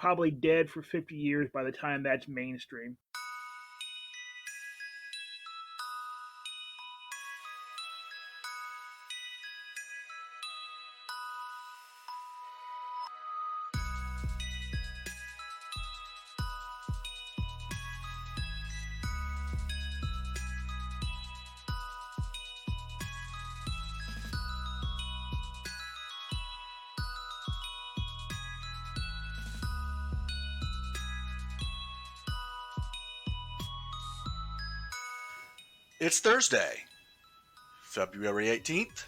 probably dead for 50 years by the time that's mainstream. It's Thursday, February 18th,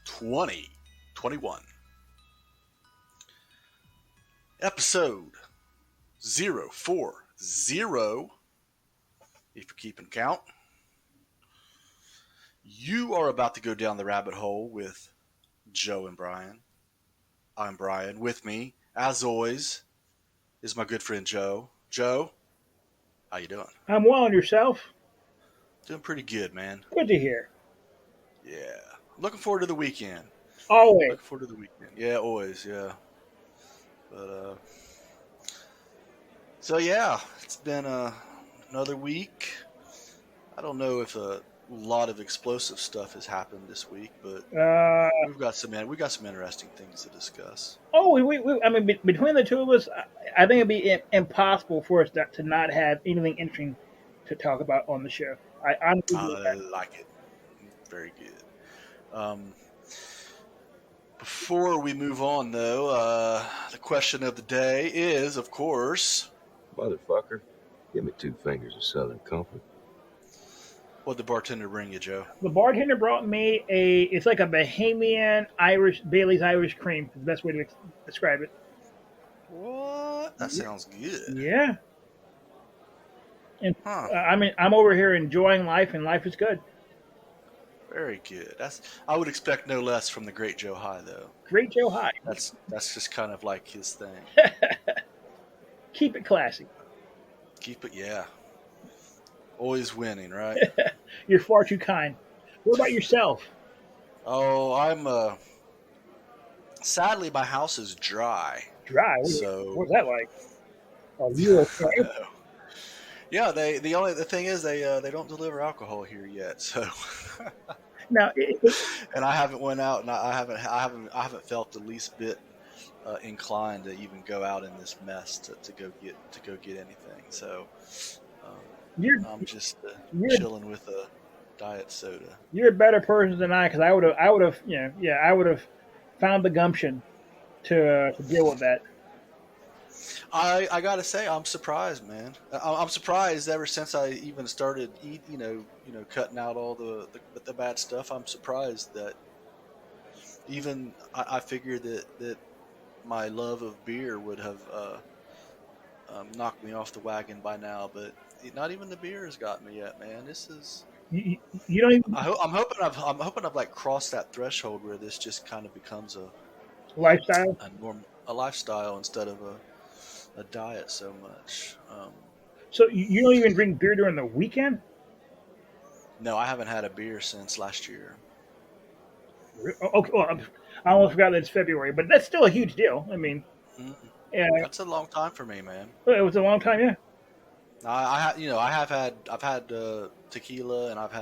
2021. Episode 040, if you're keeping count. You are about to go down the rabbit hole with Joe and Brian. I'm Brian. With me, as always, is my good friend Joe. Joe, how you doing? I'm well, and yourself? Doing pretty good, man. Good to hear. Yeah. Looking forward to the weekend. Always. Looking forward to the weekend. Yeah, always, yeah. But, so yeah, it's been another week. I don't know if a lot of explosive stuff has happened this week, but we've got some interesting things to discuss. I mean, between the two of us, I think it'd be impossible for us to not have anything interesting to talk about on the show. I like it. Very good. Before we move on, though, the question of the day is, of course, motherfucker, give me 2 fingers of Southern Comfort. What'd the bartender bring you, Joe? The bartender brought me it's like a Bahamian Bailey's Irish cream. Is the best way to describe it. What? That sounds good. Yeah. And I mean, I'm over here enjoying life, and life is good. Very good. I would expect no less from the Great Joe High, though. Great Joe High. That's just kind of like his thing. Keep it classy. Keep it, yeah. Always winning, right? You're far too kind. What about yourself? Oh, I'm sadly my house is dry. Dry? What's that like? Oh, you okay? Yeah, the thing is they don't deliver alcohol here yet, so. Now, and I haven't went out, and I haven't felt the least bit inclined to even go out in this mess to go get anything. So I'm just chilling with a diet soda. You're a better person than I, because I would have found the gumption to deal with that. I gotta say, I'm surprised, man. I'm surprised ever since I even started cutting out all the bad stuff. I'm surprised that even I figured that my love of beer would have knocked me off the wagon by now, but not even the beer has got me yet, man. This is you don't even. I'm hoping I've like crossed that threshold where this just kind of becomes a lifestyle, a lifestyle instead of a diet so much. So you don't even drink beer during the weekend? No, I haven't had a beer since last year. Okay, well, I almost forgot that it's February, but that's still a huge deal. I mean, that's a long time for me, man. It was a long time, yeah. I've had tequila and I've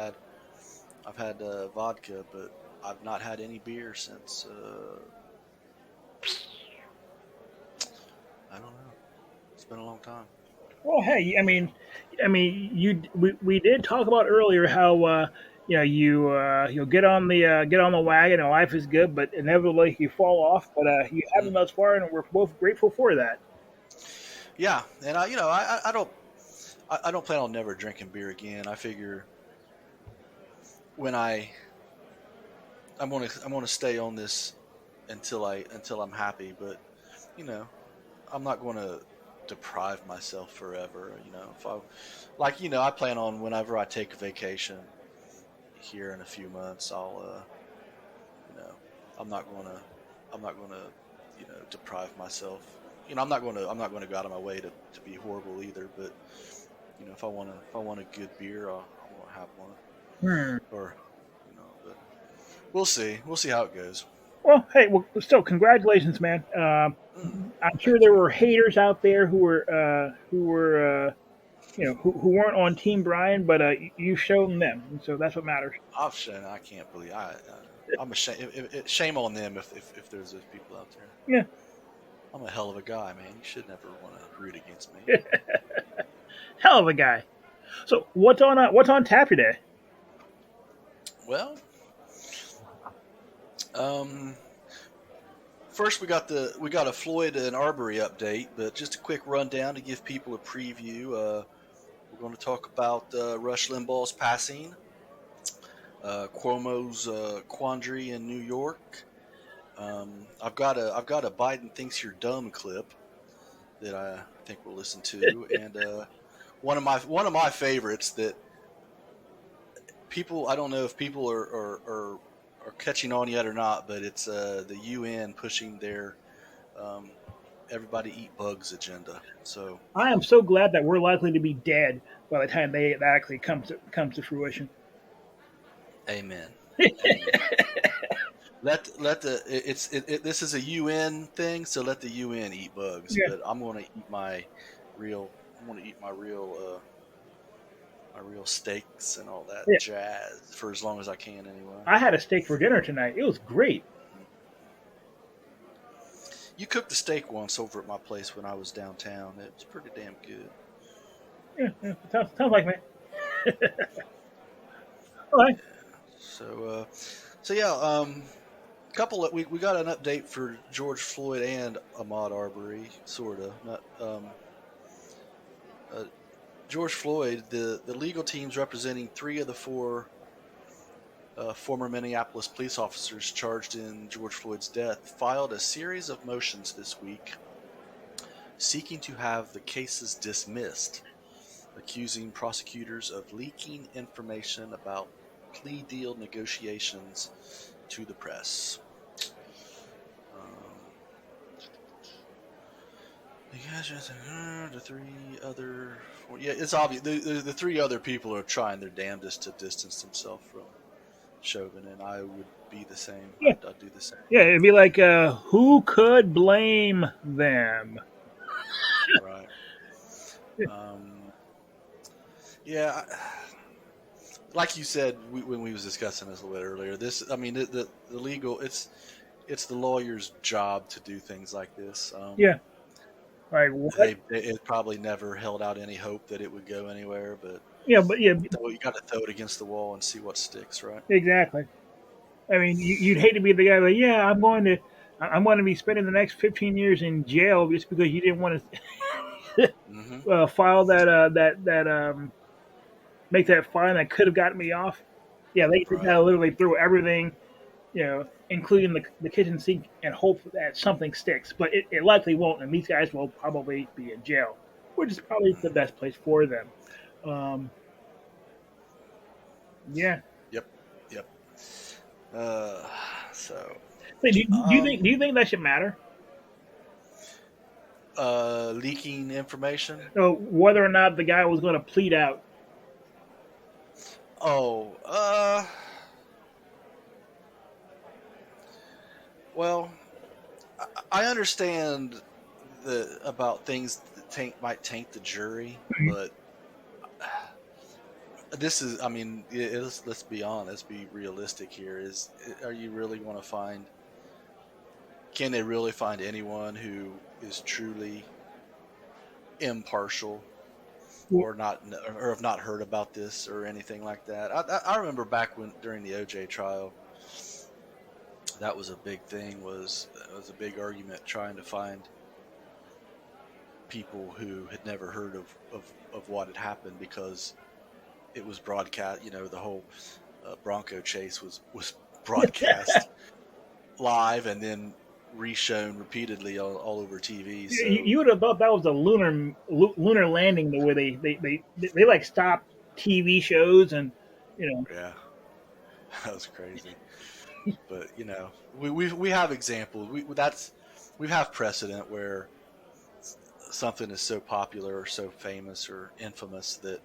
had vodka, but I've not had any beer since. I don't know. It's been a long time. Well, hey, I mean, we did talk about earlier how you'll get on the wagon and life is good, but inevitably you fall off. But you haven't thus far, and we're both grateful for that. Yeah, and I don't plan on never drinking beer again. I figure when I'm gonna stay on this until I'm happy, but I'm not going to deprive myself forever. If I plan on whenever I take a vacation here in a few months, I'm not going to deprive myself. I'm not going to go out of my way to be horrible either. But if I want a good beer, I'll have one. Or but we'll see how it goes. Well, hey, well, still, congratulations, man. I'm sure Thank there you. were haters out there who weren't on Team Brian, but you showed them, and so that's what matters. I can't believe I'm ashamed. Shame on them if there's those people out there. Yeah, I'm a hell of a guy, man. You should never want to root against me. hell of a guy. So what's on tap today? Well, um, first we got a Floyd and Arbery update, but just a quick rundown to give people a preview. We're going to talk about Rush Limbaugh's passing, Cuomo's quandary in New York. I've got a Biden thinks you're dumb clip that I think we'll listen to, and one of my favorites that people, I don't know if people are catching on yet or not, but it's the UN pushing their um, everybody eat bugs agenda. So I am so glad that we're likely to be dead by the time that actually comes to fruition. amen, amen. Let the this is a UN thing, so let the UN eat bugs. Yeah, But I'm going to eat my real. I'm going to eat my real steaks and all that yeah. jazz for as long as I can, anyway. I had a steak for dinner tonight. It was great. You cooked the steak once over at my place when I was downtown. It was pretty damn good. Yeah, yeah. Sounds like me. All right. So yeah, couple of, we got an update for George Floyd and Ahmaud Arbery, sorta. Not uh, George Floyd. The legal teams representing three of the four former Minneapolis police officers charged in George Floyd's death filed a series of motions this week seeking to have the cases dismissed, accusing prosecutors of leaking information about plea deal negotiations to the press. The three other, yeah, it's obvious. The three other people are trying their damnedest to distance themselves from Chauvin, and I would be the same. Yeah, I'd do the same. yeah. It'd be like, who could blame them? Right. Um, yeah, like you said when we was discussing this a little bit earlier. This, I mean, the legal, it's the lawyer's job to do things like this. Yeah. Like what? It probably never held out any hope that it would go anywhere, but Yeah, but yeah, you got to throw it against the wall and see what sticks, right? exactly. I mean, you'd hate to be the guy like, yeah, I'm going to be spending the next 15 years in jail just because you didn't want to Mm-hmm. file that make that fine that could have gotten me off. Yeah, they Right. gotta literally throw everything, including the kitchen sink, and hope that something sticks. But it likely won't, and these guys will probably be in jail, which is probably the Mm-hmm. best place for them. Um, yeah. Yep. Yep. Uh, so, Wait, um, do you think that should matter? leaking information. Whether or not the guy was going to plead out. Oh, well, I understand about things that might taint the jury, but this is, I mean, let's be honest, let's be realistic here. Are you really want to find? Can they really find anyone who is truly impartial or not, or have not heard about this or anything like that? I remember back when during the OJ trial, that was a big thing. It was a big argument trying to find people who had never heard of what had happened because it was broadcast. You know, the whole Bronco chase was broadcast live and then reshown repeatedly all over TV. So You would have thought that was a lunar landing, the way they like stopped TV shows and you know yeah, that was crazy. But we have examples. We have precedent where something is so popular or so famous or infamous that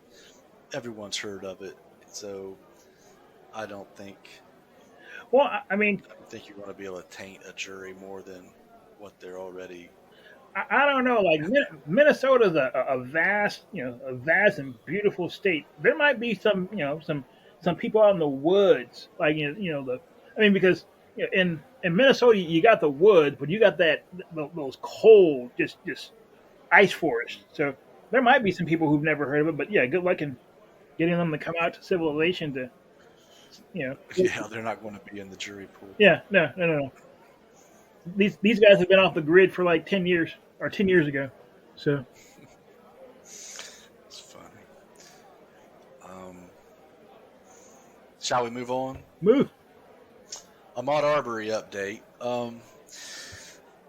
everyone's heard of it. So I don't think Well, I mean, I think you're going to be able to taint a jury more than what they're already. I don't know. Like Minnesota's a vast, a vast and beautiful state. There might be some, some people out in the woods, like I mean, because in Minnesota you got the woods, but you got those cold, just ice forests. So there might be some people who've never heard of it. But yeah, good luck in getting them to come out to civilization to, you know, Yeah, they're not going to be in the jury pool. yeah, no, no, no, no. These guys have been off the grid for like 10 years or 10 years ago. So It's funny. Um, shall we move on? move. Ahmaud Arbery update.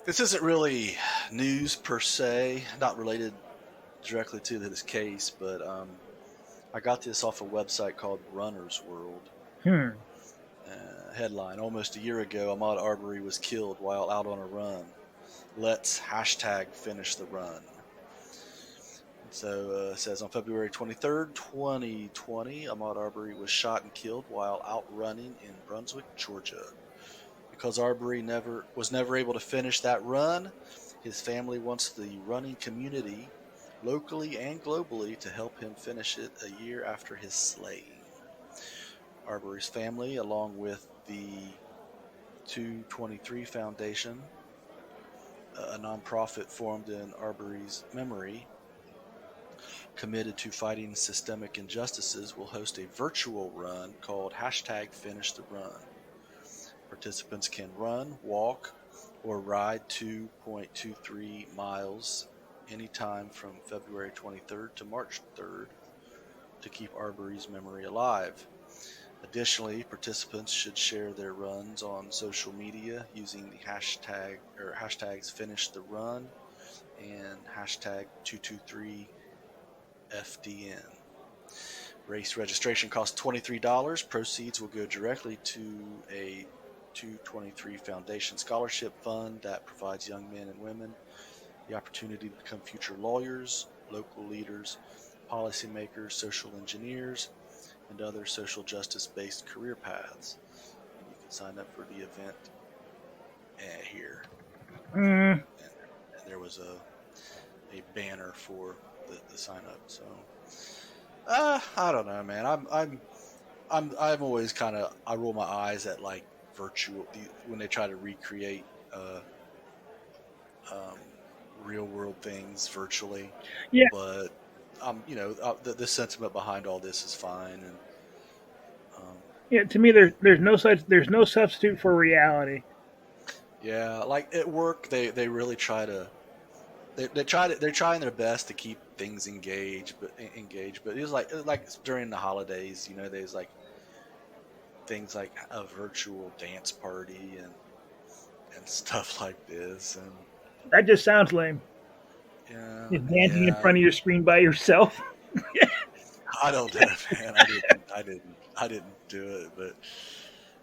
This isn't really news per se, not related directly to this case, but I got this off a website called Runner's World. Hmm. Headline: Almost a year ago, Ahmaud Arbery was killed while out on a run. Let's hashtag finish the run. So it says on February 23rd, 2020, Ahmaud Arbery was shot and killed while out running in Brunswick, Georgia. Because Arbery was never able to finish that run, his family wants the running community, locally and globally, to help him finish it a year after his slaying. Arbery's family, along with the 223 Foundation, a nonprofit formed in Arbery's memory, committed to fighting systemic injustices, will host a virtual run called hashtag Finish the Run. Participants can run, walk, or ride 2.23 miles anytime from February 23rd to March 3rd to keep Arbery's memory alive. Additionally, participants should share their runs on social media using the hashtag or hashtags Finish the Run and hashtag 223FDN. Race registration costs $23. Proceeds will go directly to a 223 Foundation scholarship fund that provides young men and women the opportunity to become future lawyers, local leaders, policymakers, social engineers, and other social justice-based career paths. And you can sign up for the event here. Mm, And there was a banner for the sign up. So I don't know, man. I'm always kind of, I roll my eyes at like virtual when they try to recreate um, real world things virtually. yeah, But the sentiment behind all this is fine, and um, yeah. To me, there's no substitute for reality. yeah, like at work, they really try to they're trying their best to keep things engaged. But it was like during the holidays, there's like things like a virtual dance party and stuff like this, and That just sounds lame. yeah, Just dancing in yeah. front of your screen by yourself. I don't know, man. I didn't do it, but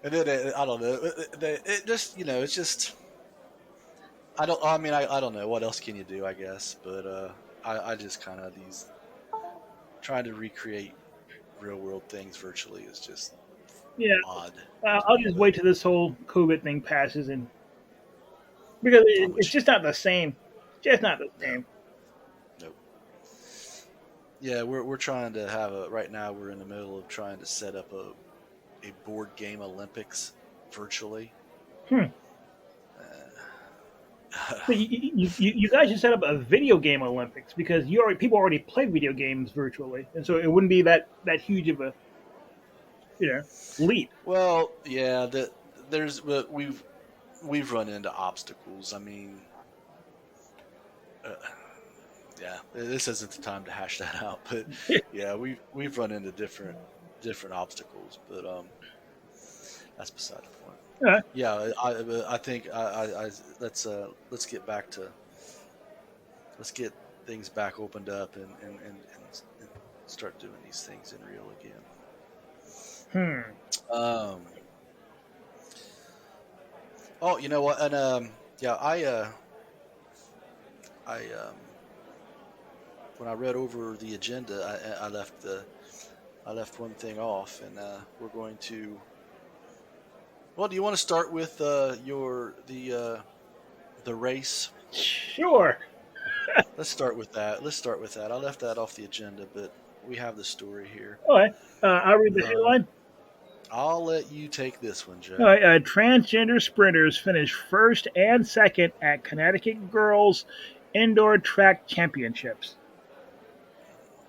and then I don't know. It just it's just I don't. I mean, I don't know. What else can you do? I guess, but I just kind of these trying to recreate real world things virtually is just Yeah, odd. I'll just But wait till this whole COVID thing passes, and because I'm a it's just not the same. Just not the no, same. nope. Yeah, we're trying to have a right now. We're in the middle of trying to set up a board game Olympics virtually. Hmm. Uh, So you guys should set up a video game Olympics because people already play video games virtually, and so it wouldn't be that huge of a you know leap. well, yeah, but we've run into obstacles. I mean, uh, yeah, this isn't the time to hash that out, but yeah, we've run into different obstacles, but that's beside the point. Yeah, Yeah, I think let's get back to let's get things back opened up and start doing these things in real again. hmm. Um, oh, you know what? And yeah, I when I read over the agenda, I left one thing off, and we're going to Well, do you want to start with the race? Sure. Let's start with that. Let's start with that. I left that off the agenda, but we have the story here. All right. I'll read the Um, headline. I'll let you take this one, All Joe. right. Transgender sprinters finished first and second at Connecticut Girls Indoor Track Championships.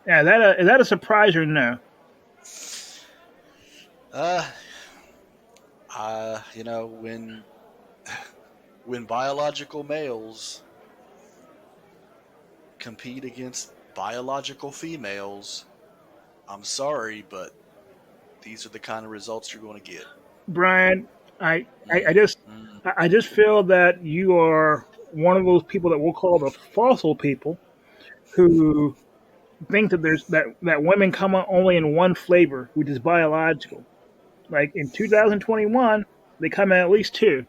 Yeah, is that a surprise or no? Uh, when biological males compete against biological females, I'm sorry, but these are the kind of results you're going to get. Brian, I, I, I Mm, just mm. I just feel that you are one of those people that we'll call the fossil people who think that that women come out only in one flavor, which is biological. Like in 2021, they come in at least two: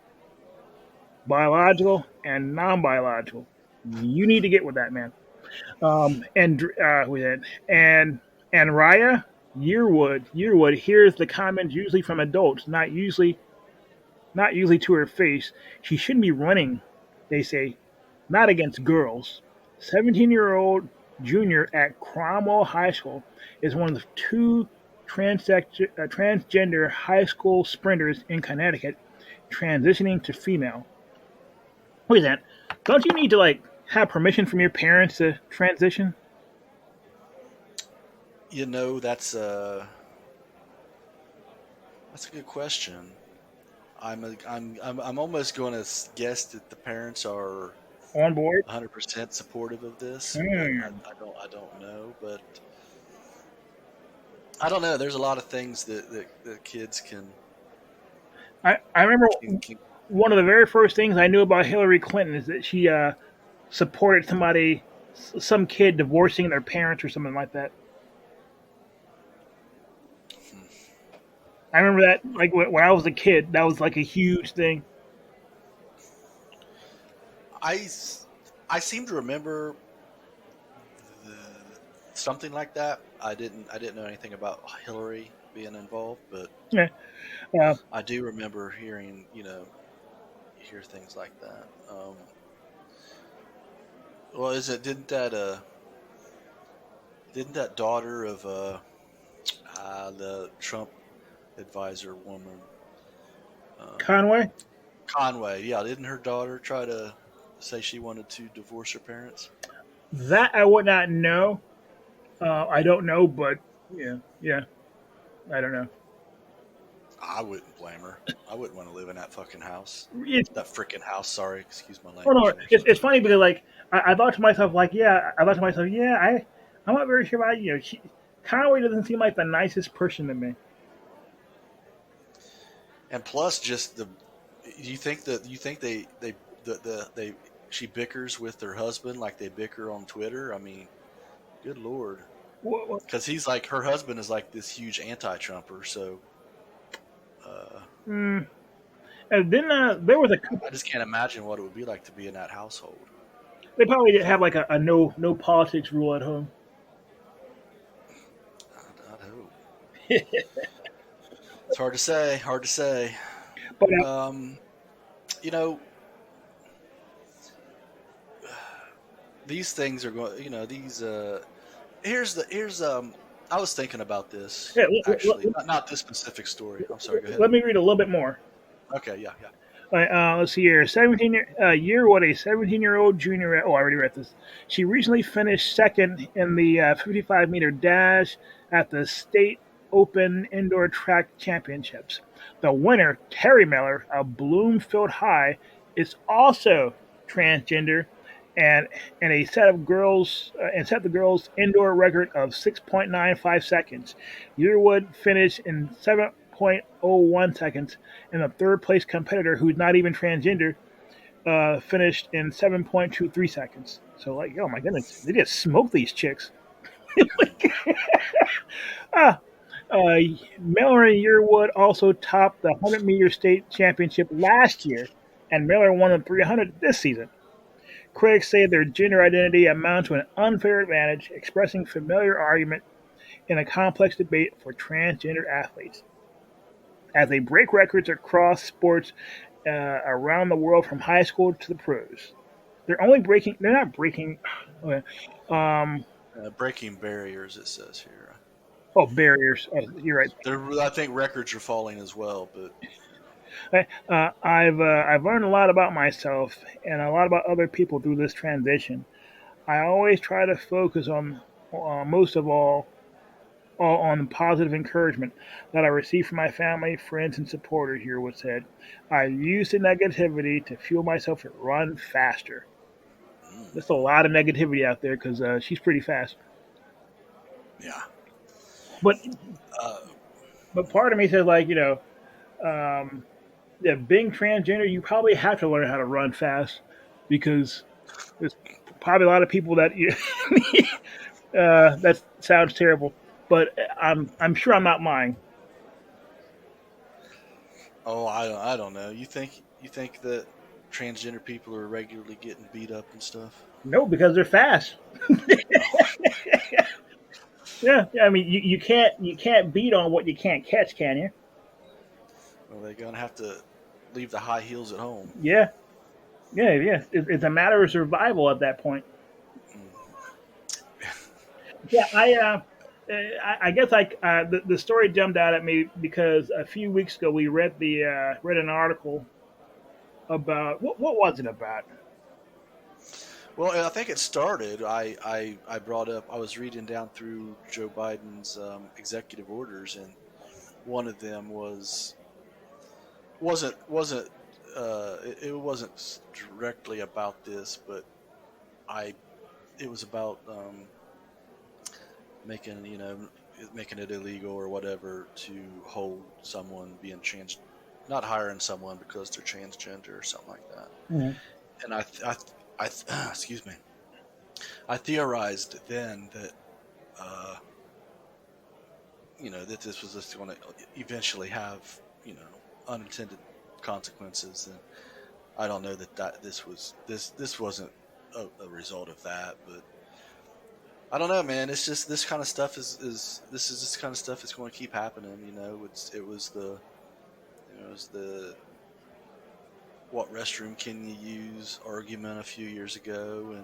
biological and non-biological. You need to get with that, man. With it, and Raya Yearwood hears the comments usually from adults, not usually to her face. She shouldn't be running, they say, not against girls. 17-year-old junior at Cromwell High School is one of the two transgender high school sprinters in Connecticut transitioning to female. Wait a that? Don't you need to like have permission from your parents to transition? That's a good question. I'm almost going to guess that the parents are On board? 100% supportive of this, but Hmm. I don't know. But I don't know. There's a lot of things that kids I remember can. one of the very first things I knew about Hillary Clinton is that she supported some kid divorcing their parents or something like that. I remember that, like when I was a kid, that was like a huge thing. I I seem to remember the, something like that. I didn't know anything about Hillary being involved, but Yeah, uh, I do remember hearing hear things like that. Well, is it didn't that daughter of the Trump advisor woman um, Conway. Conway? Yeah, didn't her daughter try to say she wanted to divorce her parents? That I would not know. I don't know, but yeah, yeah, I don't know. I wouldn't blame her. I wouldn't want to live in that fucking house. It's That freaking house. Sorry, excuse my oh no, language there. Sorry. it's funny because like I thought to myself like I thought to myself I'm not very sure about Conway doesn't seem like the nicest person to me. And plus, just you think they she bickers with her husband like they bicker on Twitter. I mean, good lord, Wha- because he's like her husband is like this huge anti-Trumper. So uh, Mm, and then there was a couple. I just can't imagine what it would be like to be in that household. They probably did have like a no politics rule at home. I'd hope. It's hard to say. Hard to say. But Um, you know, these things are going. You know, these. Here's. I was thinking about this yeah, actually. Not this specific story. I'm sorry. Go ahead. let me read a little bit more. Okay. Yeah. Yeah. Let's see here. 17 year what a 17-year-old junior. Oh, I already read this. She recently finished second in the 55-meter dash at the state open indoor track championships. The winner, Terry Miller of Bloomfield High, is also transgender and set the girls indoor record of 6.95 seconds. Yearwood finished in 7.01 seconds, and the third place competitor, who's not even transgender, finished in 7.23 seconds. So, like, oh my goodness, they just smoked these chicks. Ah, uh, Miller and Yearwood also topped the 100-meter state championship last year, and Miller won the 300 this season. Critics say their gender identity amounts to an unfair advantage, expressing familiar argument in a complex debate for transgender athletes. as they break records across sports around the world from high school to the pros. They're not breaking, okay. um, Breaking barriers, it says here. oh, barriers. You're right. I think records are falling as well, but I've learned a lot about myself and a lot about other people through this transition. I always try to focus on, most of all on positive encouragement that I receive from my family, friends, and supporters. Here was said. I use the negativity to fuel myself to run faster. There's a lot of negativity out there because she's pretty fast. yeah. But Uh, part of me says like um, yeah, being transgender, you probably have to learn how to run fast because there's probably a lot of people that that sounds terrible, but I'm sure I'm not lying. oh, I don't know. You think that transgender people are regularly getting beat up and stuff? No, because they're fast. Yeah, yeah. I mean, you can't beat on what you can't catch, can you? Well, they're gonna have to leave the high heels at home. Yeah, yeah, yeah. It's a matter of survival at that point. Yeah, I guess like the story jumped out at me because a few weeks ago we read an article about what was it about? Well, I think it started. I brought up. I was reading down through Joe Biden's executive orders, and one of them wasn't it wasn't directly about this, but I it was about making making it illegal or whatever to hold someone being trans, not hiring someone because they're transgender or something like that. Mhm. And excuse me, I theorized then that uh, that this was just going to eventually have unintended consequences, and I don't know that this wasn't a result of that, but I don't know, man. It's just this kind of stuff is this is this kind of stuff is going to keep happening. It was the what restroom can you use argument a few years ago,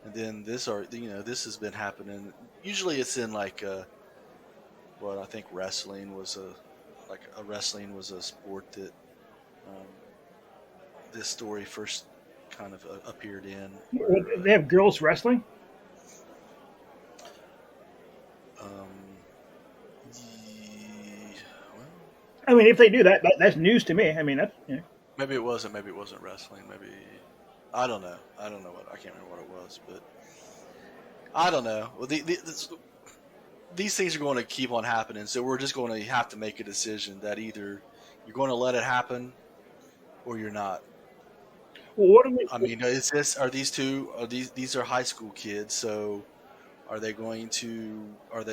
and then this has been happening. Usually, it's in like what I think wrestling was a sport that um, this story first kind of appeared in. Where, They have girls wrestling. well, I mean, if they do that's news to me. I mean, that's maybe it wasn't. Maybe it wasn't wrestling. Maybe I don't know. I don't know what I can't remember what it was, but I don't know. Well, these things are going to keep on happening, so we're just going to have to make a decision that either you're going to let it happen or you're not. well, what do we? I mean, is this are these two are these are high school kids, so are they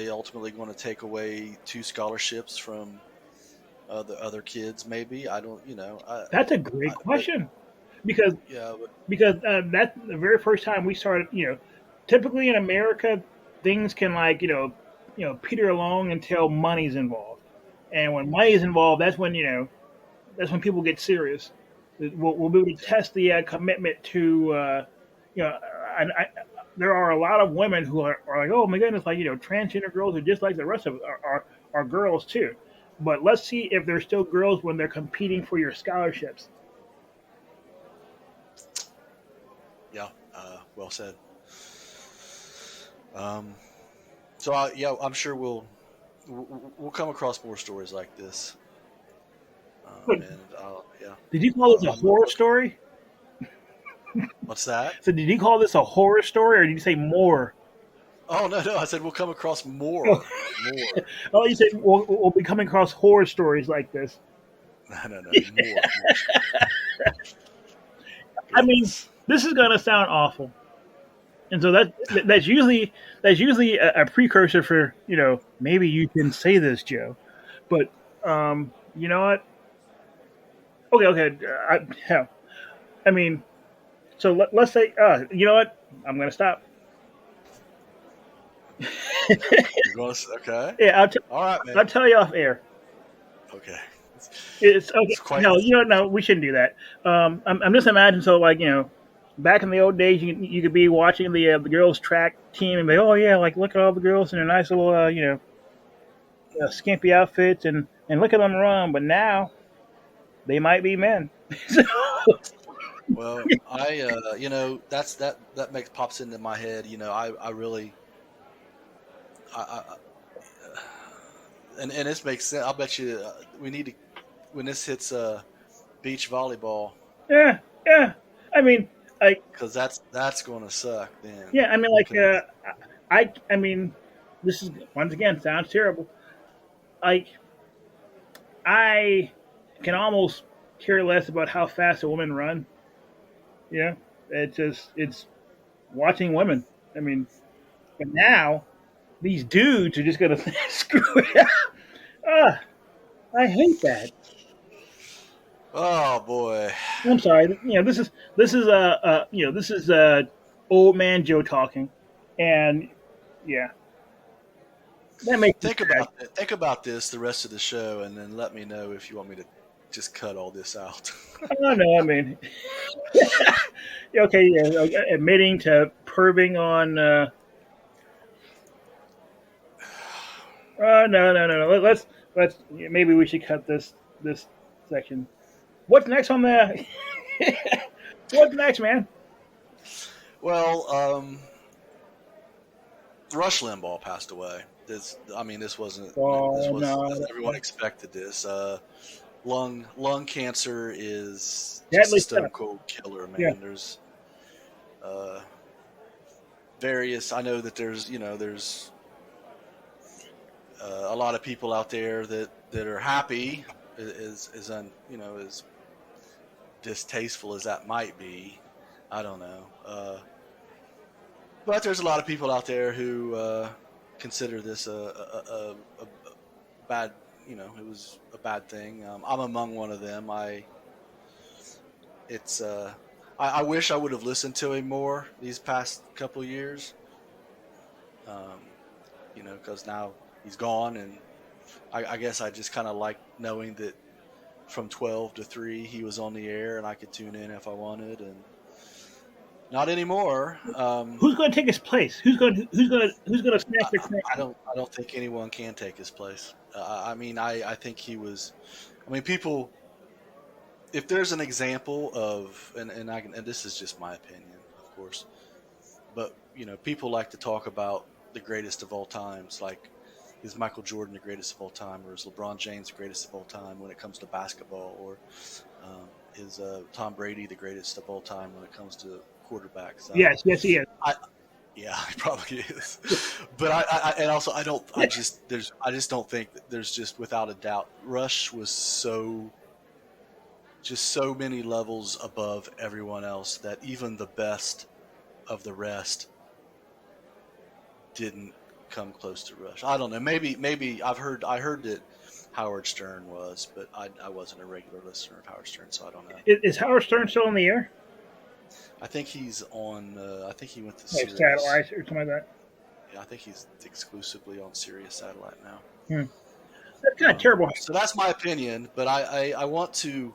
ultimately going to take away two scholarships from the other kids? Maybe I don't. That's a great But question because yeah, but that's the very first time we started. Typically in America, things can like peter along until money's involved, and when money's involved, that's when people get serious. We'll be able to test the commitment to you know. There are a lot of women who are like, oh my goodness, like transgender girls are just like the rest of are girls too. But let's see if they're still girls when they're competing for your scholarships. yeah, well said. Um, so yeah, I'm sure we'll come across more stories like this, and yeah, Did you call this a I'm horror story? what's that? So did you call this a horror story, or did you say more? Oh no, I said we'll come across more. Oh, you said we'll be coming across horror stories like this. No, more. I mean, Goodness. this is gonna sound awful, and so that's usually a precursor for maybe you can say this, Joe. But you know what? Okay, okay. Hell, I mean, so let's say, you know what? I'm gonna stop. You're going to, okay. Yeah, All right, man. I'll tell you off air. Okay. It's okay. It's quite. No, no, we shouldn't do that. I'm just imagining. So, like, back in the old days, you could be watching the girls' track team and be, oh yeah, like look at all the girls in their nice little, skimpy outfits, and look at them run. But now they might be men. So, Well, that makes pops into my head. I really, I and this makes sense. I'll bet you we need to when this hits beach volleyball yeah, yeah. I mean, like, because that's going to suck then yeah. I mean, like, because I mean, this is once again sounds terrible. Like, I can almost care less about how fast a woman run. Yeah, it's watching women. I mean, but now these dudes are just gonna screw it up. Ah, I hate that. oh boy, I'm sorry. This is old man Joe talking, and yeah, that makes me sad. think about this the rest of the show and then let me know if you want me to just cut all this out. Oh no, I mean, okay, yeah, okay, admitting to perving on. No. Let's maybe we should cut this section. What's next on the? What's next, man? Well, Rush Limbaugh passed away. This wasn't. This Oh was no, everyone expected this. Lung cancer is just a deadly stone stuff. cold killer, Yeah. man. There's uh, various. I know that there's a lot of people out there that are happy, as distasteful as that might be. I don't know. But there's a lot of people out there who consider this a bad, it was a bad thing. I'm among one of them. It's, I wish I would have listened to him more these past couple years, um, because now he's gone, and I guess I just kind of like knowing that from 12 to 3 he was on the air and I could tune in if I wanted, and not anymore. Who's going to take his place? Who's going to snatch the crown? I don't think anyone can take his place. I think he was. I mean, people. If there's an example of, and this is just my opinion, of course, but people like to talk about the greatest of all times, like is Michael Jordan the greatest of all time, or is LeBron James the greatest of all time when it comes to basketball, or is Tom Brady the greatest of all time when it comes to quarterbacks? Yes, he is. Yeah, he probably is. But and also I just don't think that there's just without a doubt Rush was so many levels above everyone else that even the best of the rest didn't come close to Rush. I don't know. Maybe I heard that Howard Stern was, but I wasn't a regular listener of Howard Stern, so I don't know. Is Howard Stern still in the air? I think he's on. I think he went to Like Sirius. satellite or something like that? Yeah, I think he's exclusively on Sirius Satellite now. Hmm. That's kind of terrible. So that's my opinion, but I want to.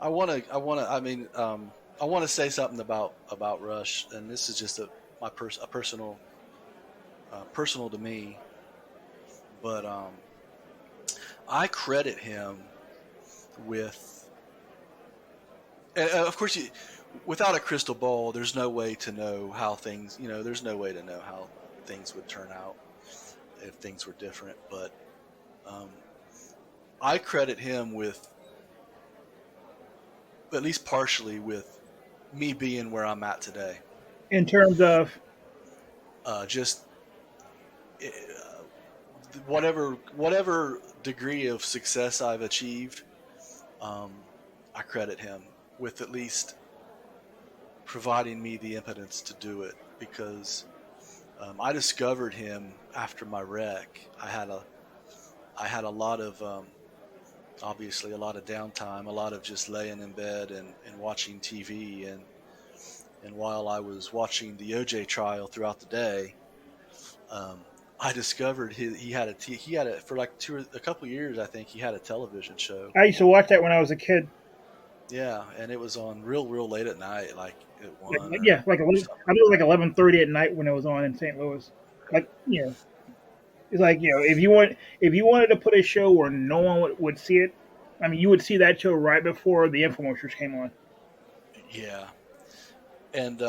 I want to. I want to say something about Rush, and this is just a personal, personal to me. But I credit him with, and of course, without a crystal ball, there's no way to know how things. There's no way to know how things would turn out if things were different. But I credit him with, at least partially, with me being where I'm at today. In terms of Just whatever degree of success I've achieved, I credit him with at least providing me the impotence to do it, because I discovered him after my wreck. I had a lot of obviously a lot of downtime, a lot of just laying in bed and watching TV, and while I was watching the OJ trial throughout the day, I discovered he had he had a for like a couple years. I think he had a television show. I used to watch that when I was a kid. Yeah, and it was on real late at night, like at one Yeah, like or 11, I something. think it was like 11:30 at night when it was on in St. Louis. Like it's like if you wanted to put a show where no one would see it, I mean you would see that show right before the infomercials came on. Yeah, and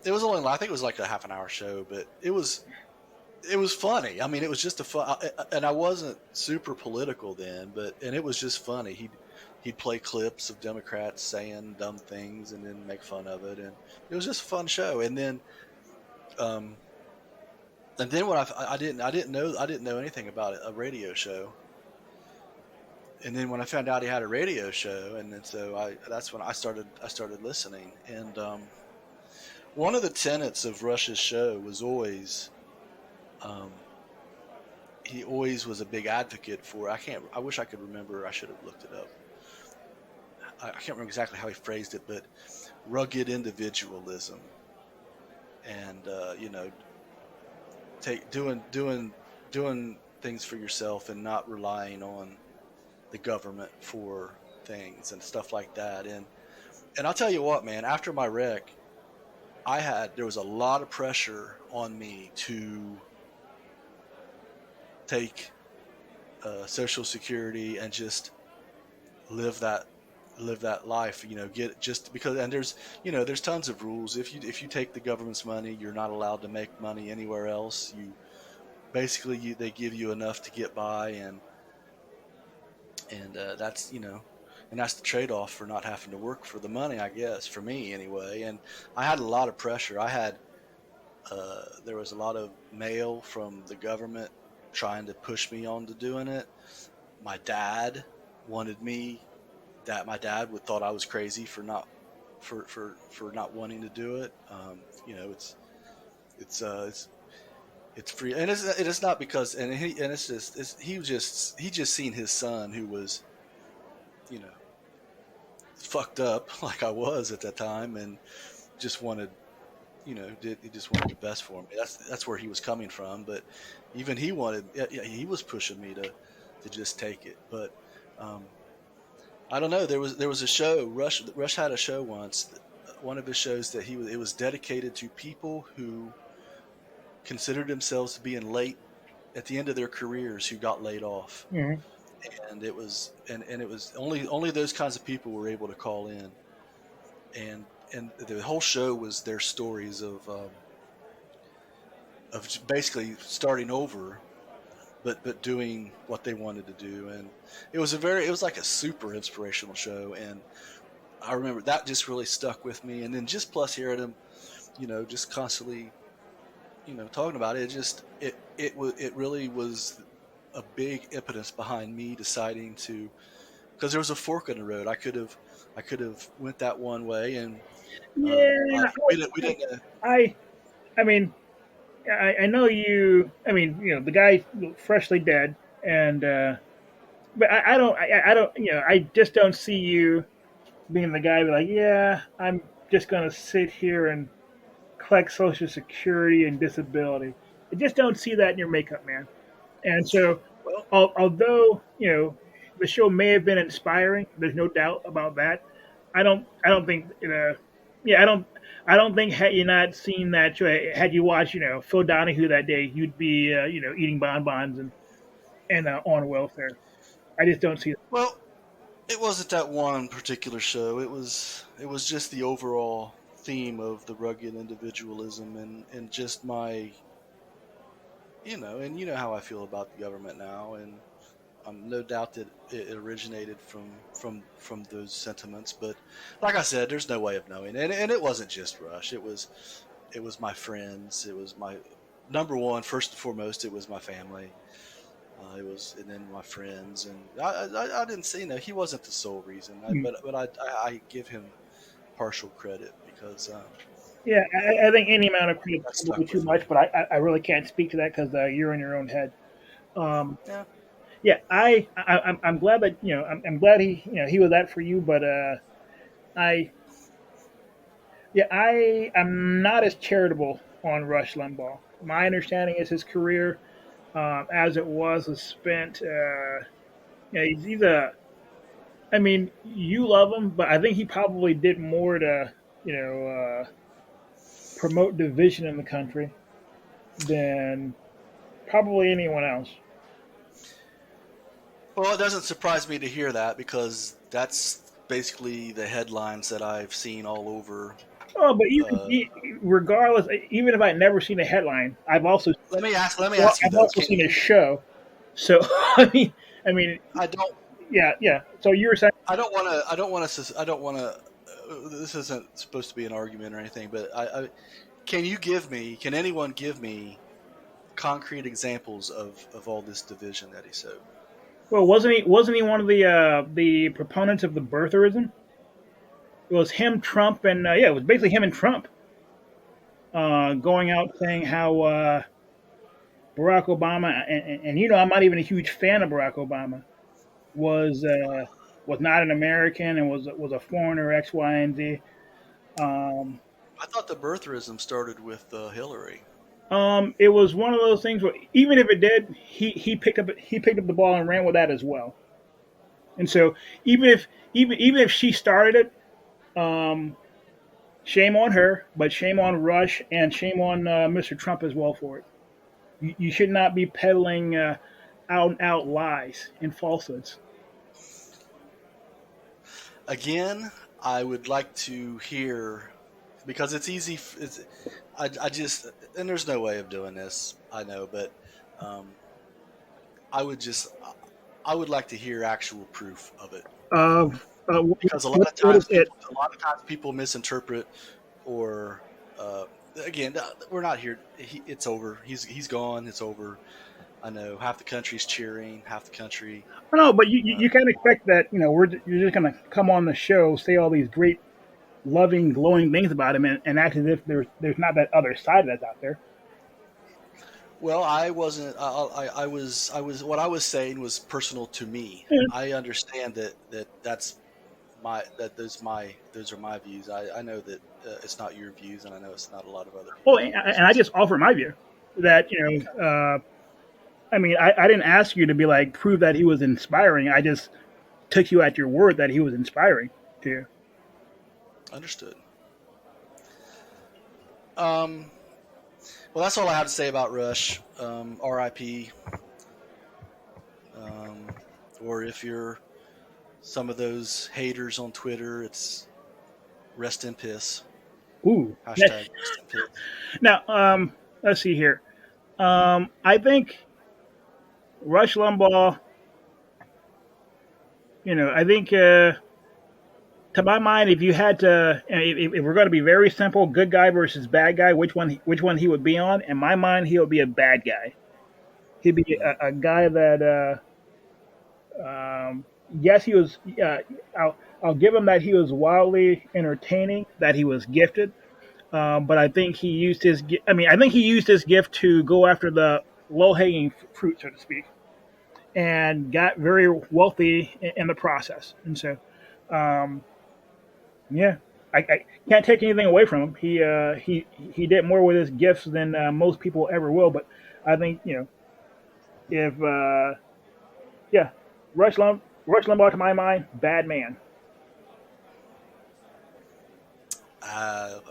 it was only I think it was like a half an hour show, but it was funny. I mean, it was just a fun, and I wasn't super political then, but and it was just funny. He'd play clips of Democrats saying dumb things and then make fun of it, and it was just a fun show. Um, and then when I didn't know anything about a radio show, and then when I found out he had a radio show, and then so I that's when I started listening, and one of the tenets of Rush's show was always. Um, he always was a big advocate for. I wish I could remember. I should have looked it up. I can't remember exactly how he phrased it, but rugged individualism, and take doing things for yourself and not relying on the government for things and stuff like that. And I'll tell you what, man. After my wreck, there was a lot of pressure on me to take Social Security and just live that life, get just because. And there's tons of rules. If you take the government's money, you're not allowed to make money anywhere else. You basically they give you enough to get by, and that's and that's the trade-off for not having to work for the money, I guess, for me anyway. And I had a lot of pressure. There was a lot of mail from the government trying to push me on to doing it. My dad wanted me that my dad would thought I was crazy for not for not wanting to do it. It's it's free, and it's not because and it's just he just seen his son who was you know fucked up like I was at that time, and just wanted he just wanted the best for me. That's where he was coming from. But even he wanted, yeah, he was pushing me to just take it. But um, I don't know. There was a show. Rush had a show once. One of his shows that it was dedicated to people who considered themselves to be in late at the end of their careers who got laid off, Mm-hmm. and it was only those kinds of people were able to call in, and the whole show was their stories of basically starting over, but doing what they wanted to do. And it was like a super inspirational show, and I remember that just really stuck with me. And then just plus hearing him, just constantly, talking about it, it really was a big impetus behind me deciding to, because there was a fork in the road. I could have went that one way, and Yeah, we didn't. I I mean I know you. I mean the guy's freshly dead, and but I don't I just don't see you being the guy be like, yeah, I'm just gonna sit here and collect Social Security and disability. I just don't see that in your makeup, man. And so, Well, although the show may have been inspiring, there's no doubt about that. I don't think yeah, I don't think had you not seen that show, had you watched Phil Donahue that day, you'd be eating bonbons and on welfare. I just don't see that. well, it wasn't that one particular show. It was just the overall theme of the rugged individualism and just my and you know how I feel about the government now, and no doubt that it originated from those sentiments. But like I said, there's no way of knowing, and it wasn't just Rush. It was my friends. It was my number one, first and foremost. It was my family. It was, and then my friends, and I didn't see. He wasn't the sole reason. Hmm. I give him partial credit because Yeah, I think any amount of credit that is probably stuck too with me. much, but I really can't speak to that because you're in your own head. Um, Yeah. yeah, I'm glad that I'm glad he was that for you, but I yeah I am not as charitable on Rush Limbaugh. My understanding is his career. as it was spent. Yeah, he's a. I mean, you love him, but I think he probably did more to, you know, promote division in the country than probably anyone else. Well, it doesn't surprise me to hear that because that's basically the headlines that I've seen all over. Oh, but even Uh, regardless, even if I'd never seen a headline, let me well, ask you I've though. also seen a show. So I mean, I don't yeah, yeah. So you were saying, I don't want to. I don't want to. I don't want to. This isn't supposed to be an argument or anything, but can you give me? Can anyone give me concrete examples of all this division that he sowed? well, wasn't he one of the proponents of the birtherism? It was him, Trump, and yeah, it was basically him and Trump going out saying how Barack Obama, and you know, I'm not even a huge fan of Barack Obama, was uh, was not an American and was a foreigner, X, Y, and Z. Um, I thought the birtherism started with Hillary. it was one of those things where even if it did, he picked up the ball and ran with that as well. And so even if she started it, shame on her, but shame on Rush and shame on Mr. Trump as well for it. You should not be peddling out and out lies and falsehoods. Again, I would like to hear because it's easy. I just and there's no way of doing this. I know, but um, I would just I would like to hear actual proof of it Of because what is it? a lot of times people misinterpret or again we're not here. It's over. He's gone. It's over. I know half the country's cheering, half the country. No, but you, you Uh, you can't expect that. You're just gonna come on the show, say all these great, loving, glowing things about him, and act as if there's not that other side that's out there. Well, I wasn't. I was. What I was saying was personal to me. Yeah. I understand that's those are my views. I know that it's not your views, and I know it's not a lot of other Oh, people's views. and I just offer my view that I mean, I didn't ask you to be like prove that he was inspiring. I just took you at your word that he was inspiring to you. Understood. Um. Well, that's all I have to say about Rush. R.I.P. Um, or if you're some of those haters on Twitter, it's rest in piss. Ooh. Hashtag rest in piss. Now, let's see here. I think Rush Limbaugh. I think to my mind, if you had to, if we're going to be very simple, good guy versus bad guy, which one he would be on? In my mind, he would be a bad guy. He'd be Hmm. a guy that, yes, he was. I'll give him that he was wildly entertaining, that he was gifted. But I think he used his. I think he used his gift to go after the low hanging fruit, so to speak, and got very wealthy in the process. And so, um, yeah, I can't take anything away from him. He did more with his gifts than most people ever will. But I think if yeah, Rush Limbaugh to my mind, bad man.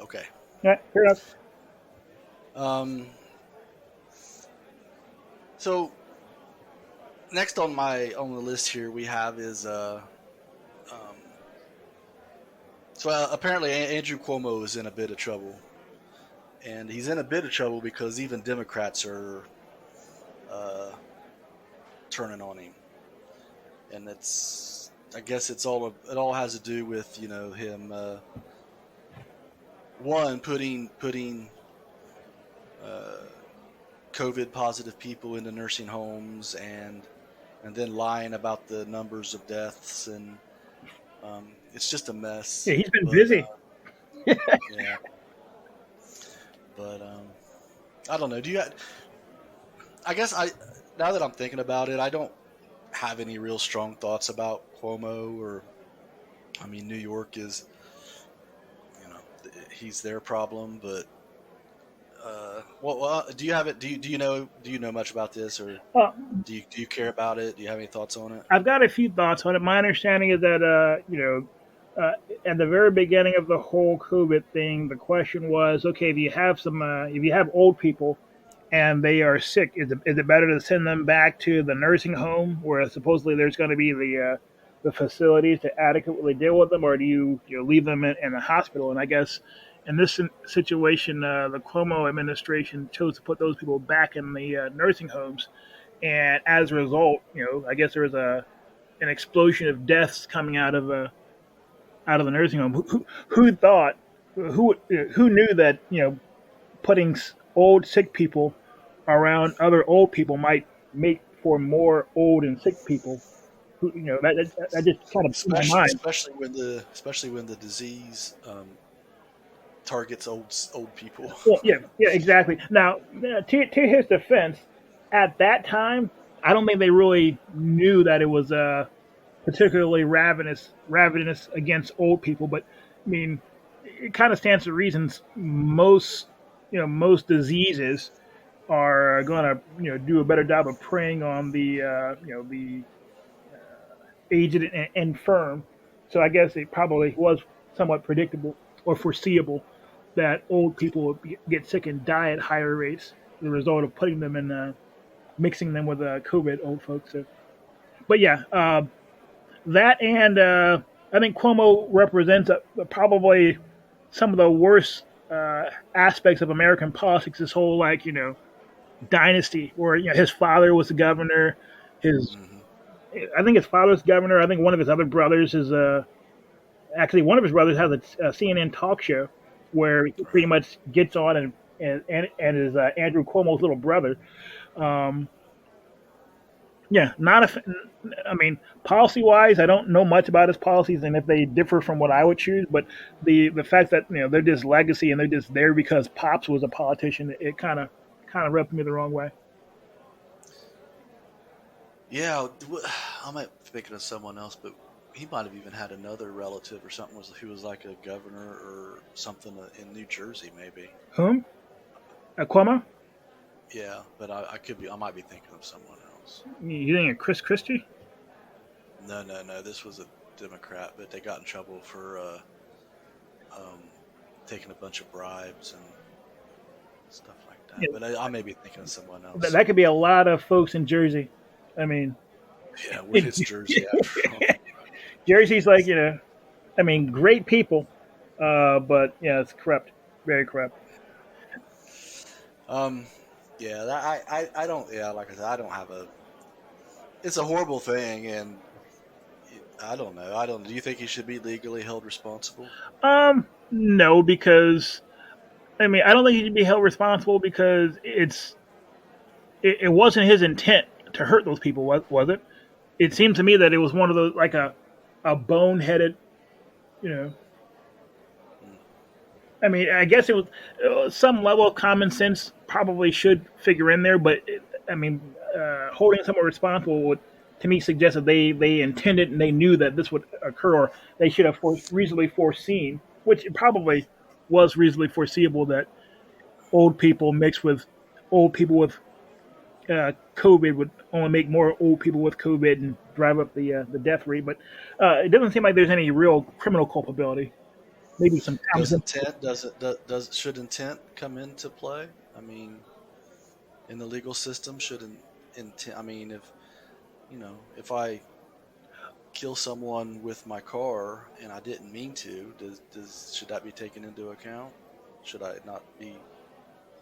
Okay. Yeah, fair enough. Um, so next on the list here we have is um, apparently Andrew Cuomo is in a bit of trouble, and he's in a bit of trouble because even Democrats are uh, turning on him, and it's I guess it all has to do with him one putting uh, COVID positive people into nursing homes and then lying about the numbers of deaths and it's just a Yeah, mess. he's been But busy. yeah, but I don't know. I guess I now that I'm thinking about it, I don't have any real strong thoughts about Cuomo or I mean New York is he's their problem, but Do you have it? Do you know much about this, or Uh, do you care about it? Do you have any thoughts on it? I've got a few thoughts on it. My understanding is that at the very beginning of the whole COVID thing, the question was, okay, if you have old people and they are sick, is it better to send them back to the nursing home where supposedly there's going to be the facilities to adequately deal with them, or do you leave them in the hospital? And I guess in this situation, the Cuomo administration chose to put those people back in the nursing homes, and as a result, I guess there was an explosion of deaths coming out of the nursing home. Who thought? Who knew that putting old sick people around other old people might make for more old and sick people? That just kind of blew my Especially mind. especially when the disease targets old people. Well, yeah, yeah, exactly. Now, to his defense, at that time, I don't think they really knew that it was particularly ravenous against old people. But I mean, it kind of stands to reasons. Most diseases are going to do a better job of preying on the aged and infirm. So I guess it probably was somewhat predictable or foreseeable that old people would get sick and die at higher rates as a result of putting them in mixing them with COVID old folks. So, but yeah, that and I think Cuomo represents probably some of the worst aspects of American politics. This whole dynasty, where his father was the governor, his Hmm. I think his father's governor. I think one of his other brothers is actually one of his brothers has a CNN talk show where he pretty Right. much gets on and is Andrew Cuomo's little brother. Um, Yeah, not a. I mean, policy wise, I don't know much about his policies and if they differ from what I would choose. But the fact that they're just legacy and they're just there because Pops was a politician, it kind of rubbed me the wrong way. Yeah, I might be thinking of someone else, but he might have even had another relative or something. Was He was like a governor or something in New Jersey, maybe. Whom? Cuomo? Yeah, but I could be. I might be thinking of someone else. You think of Chris Christie? No, no, no. This was a Democrat, but they got in trouble for um, taking a bunch of bribes and stuff like that. Yeah, But I may be thinking of someone that, else. that could be a lot of folks in Jersey. I mean, Yeah, what is Jersey after all? Jersey's like I mean, great people, but yeah, it's corrupt, very corrupt. Um, yeah, I don't. Yeah, like I said, I don't have a. It's a horrible thing, and I don't know. I don't. Do you think he should be legally held responsible? No, because I mean, I don't think he should be held responsible because it wasn't his intent to hurt those people, was it? It seemed to me that it was one of those like a boneheaded, you know. Mm. I mean, I guess it was some level of common sense probably should figure in there, but I mean, holding someone responsible would, to me, suggest that they intended and they knew that this would occur, or they should have reasonably foreseen, which it probably was reasonably foreseeable that old people mixed with old people with COVID would only make more old people with COVID and drive up the death rate. But it doesn't seem like there's any real criminal culpability. Maybe some common Does sense. intent does should intent come into play? I mean, in the legal system, should intent? I mean, if I kill someone with my car and I didn't mean to, does should that be taken into account? Should I not be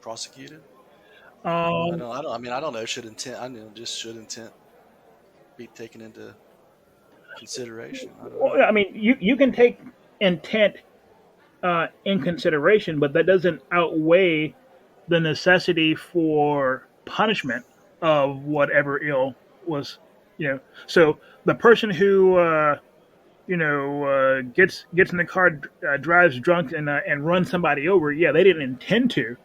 prosecuted? Um, I mean, I don't know. Should intent? I know. Just should intent be taken into consideration? I don't well, know. I mean, you can take intent in consideration, but that doesn't outweigh the necessity for punishment of whatever ill was. So the person who gets in the car, drives drunk and runs somebody over. Yeah, they didn't intend to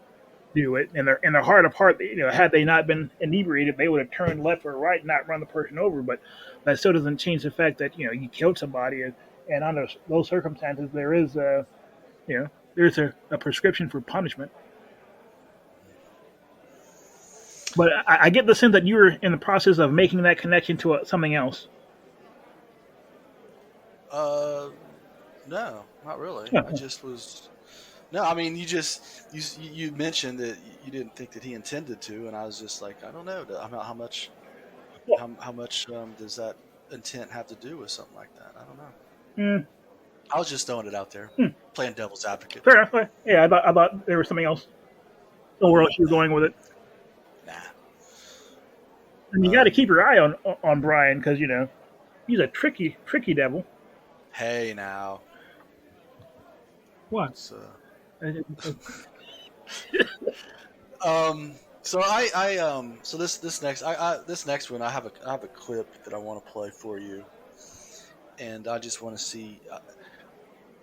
do it. In their heart of heart, had they not been inebriated, they would have turned left or right, and not run the person over. But that still doesn't change the fact that you killed somebody, and under those circumstances, there's a prescription for punishment. But I get the sense that you were in the process of making that connection to something else. Uh, no, not really. I Yeah. just was. No, I mean, you mentioned that you didn't think that he intended to, and I was just like, I don't know. How much does that intent have to do with something like that? I don't know. Mm, I was just throwing it out there, hmm. playing devil's advocate. Fair enough. Yeah, I thought there was something else. Or else you were Nah, going with it. nah. And you got to keep your eye on Brian because he's a tricky devil. Hey, now What? it's Uh, So so this next one I have a clip that I want to play for you, and I just want to see.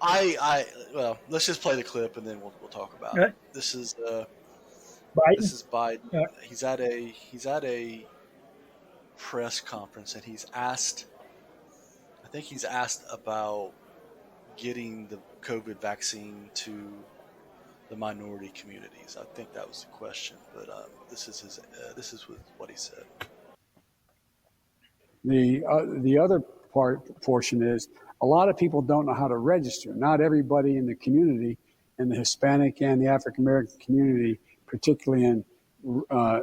I well, let's just play the clip and then we'll talk about it. uh, This Biden. is Biden. Uh, He's at a press conference and he's asked. I think he's asked about getting the COVID vaccine to the minority communities. I think that was the question, but this is what he said. The other portion is a lot of people don't know how to register. Not everybody in the community, in the Hispanic and the African American community, particularly in uh,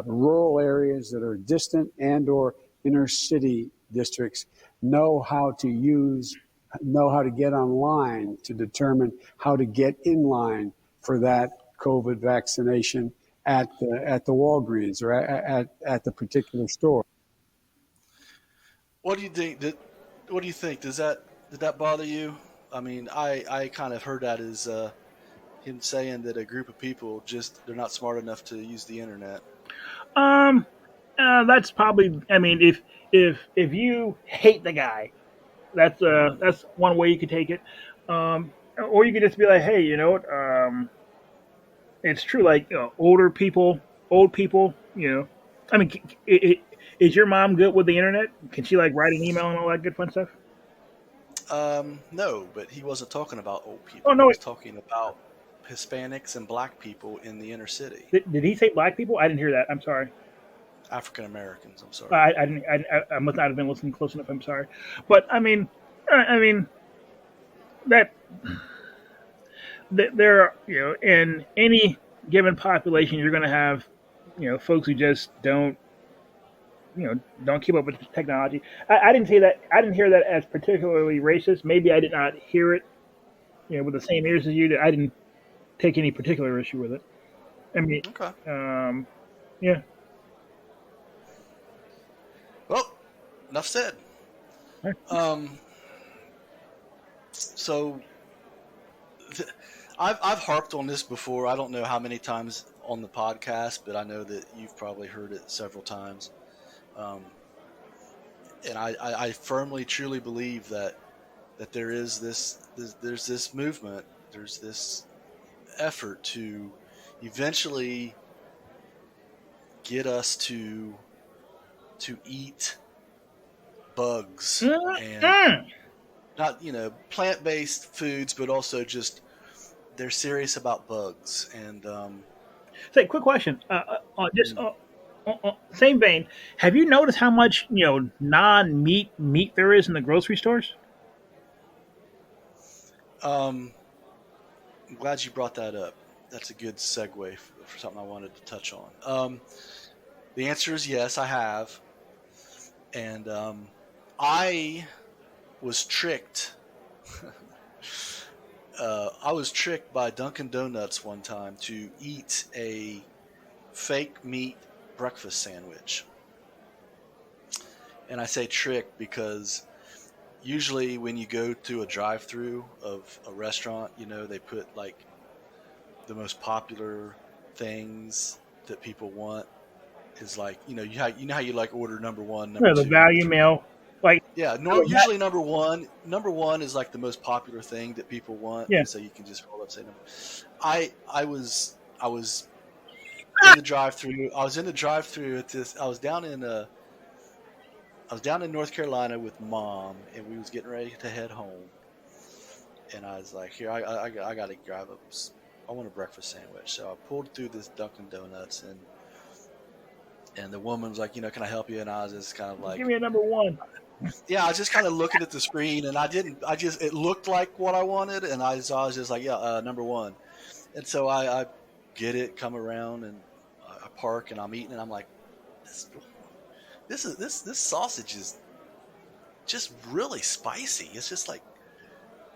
rural areas that are distant and or inner city districts, know how to get online to determine how to get in line for that COVID vaccination at the Walgreens or at the particular store. What do you think? What do you think? Did that bother you? I mean, I kind of heard that as him saying that a group of people just they're not smart enough to use the internet. um, that's probably. I mean, if you hate the guy, that's one way you could take it. Or you could just be like, hey, you know what? It's true. Like old people. I mean, is your mom good with the internet? Can she like write an email and all that good fun stuff? No, but he wasn't talking about old Oh people. He no, was talking about Hispanics and Black people in the inner city, did he say black people? I didn't hear that. I'm sorry. African Americans. I'm sorry. I didn't. I must not have been listening close enough. I'm sorry. But I mean that there are, in any given population, you're going to have folks who just don't keep up with technology. I didn't say that. I didn't hear that as particularly racist. Maybe I did not hear it with the same ears as you did. I didn't take any particular issue with it. I mean, Okay. um, yeah. Well, enough said. Um, so I've harped on this before. I don't know how many times on the podcast, but I know that you've probably heard it several times. Um, and I firmly, truly believe that there is there's this movement, there's this effort to eventually get us to eat bugs and Mm-mm. not plant-based foods, but also just they're serious about bugs and Say, quick question. Just same vein. Have you noticed how much non-meat there is in the grocery stores? um, I'm glad you brought that up. That's a good segue for something I wanted to touch on. The answer is yes, I have, and I was tricked. I was tricked by Dunkin' Donuts one time to eat a fake meat breakfast sandwich. And I say trick because usually when you go to a drive-through of a restaurant, they put like the most popular things that people want is like, you know how you like order number 1, number The 2, number value 3. meal, like Yeah, that. usually number 1 is like the most popular thing that people want, Yeah. and so you can just roll up say number. I was in the drive-through. I was in the drive-through at this. I was down in North Carolina with mom, and we was getting ready to head home. And I was like, "Here, I got to grab I want a breakfast sandwich." So I pulled through this Dunkin' Donuts, and And the woman's like, can I help you? And I was just kind of Give like, me a number one. yeah, I was just kind of looking at the screen, and it looked like what I wanted, and I was just like, yeah, number one. And so I get it, come around, and I park, and I'm eating, and I'm like, this sausage is just really spicy. It's just like,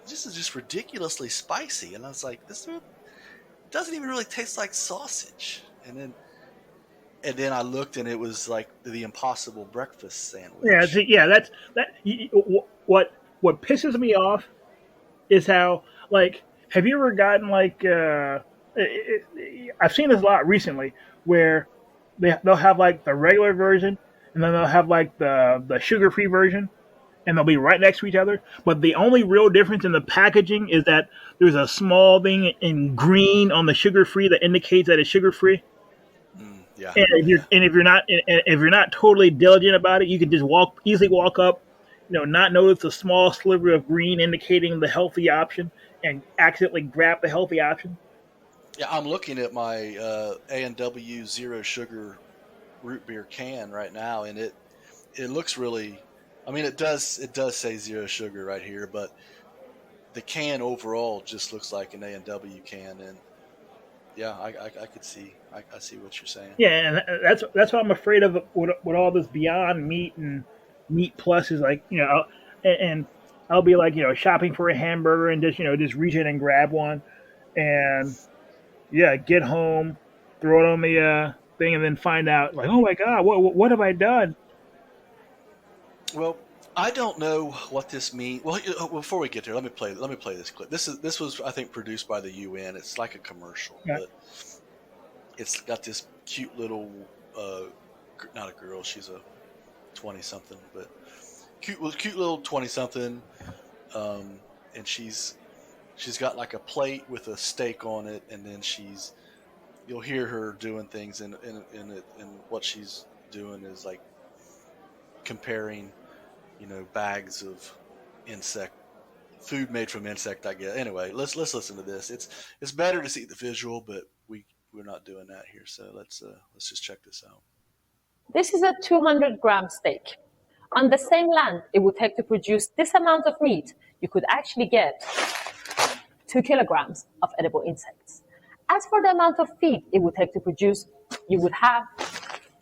this is just ridiculously spicy. And I was like, this doesn't even really taste like sausage. And then I looked, and it was like the Impossible breakfast Yeah, sandwich. that's that. What pisses me off is how, like, have you ever gotten like I've seen this a lot recently where they'll have like the regular version, and then they'll have like the sugar free version, and they'll be right next to each other. But the only real difference in the packaging is that there's a small thing in green on the sugar free that indicates that it's sugar free. Yeah, And yeah. if you're not totally diligent about it, you can just easily walk up, not notice a small sliver of green indicating the healthy option, and accidentally grab the healthy option. Yeah, I'm looking at my A&W Zero Sugar root beer can right now, and it looks really. I mean, it does say zero sugar right here, but the can overall just looks like an A&W can, and yeah, I could see I see what you're saying. Yeah, and that's what I'm afraid of with all this Beyond Meat and Meat Plus is like, and I'll be like, shopping for a hamburger and just reach in and grab one, and yeah, get home, throw it on the thing, and then find out like, oh my god, what have I done? Well, I don't know what this means. Well, before we get there, let me play this clip. This was, I think, produced by the UN. It's like a commercial, Yeah. but it's got this cute little not a girl, she's a 20 something, but cute little 20 something, and she's got like a plate with a steak on it, and then you'll hear her doing things, and what she's doing is like comparing, bags of insect food made from insect, I guess. Anyway, let's listen to this. It's better to see the visual, but we're not doing that here. So let's just check this out. This is a 200-gram steak. On the same land it would take to produce this amount of meat, you could actually get 2 kilograms of edible insects. As for the amount of feed it would take to produce, you would have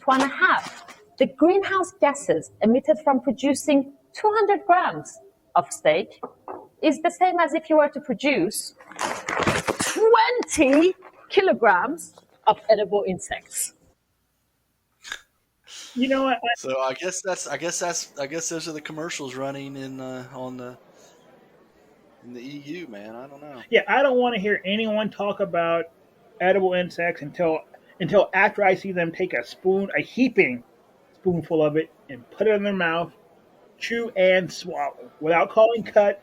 2.5. The greenhouse gases emitted from producing 200 grams of steak is the same as if you were to produce 20 kilograms of edible insects. You know what? So I guess those are the commercials running in the EU, man. I don't know. Yeah, I don't want to hear anyone talk about edible insects until after I see them take a heaping spoonful of it and put it in their mouth, chew and swallow without calling cut.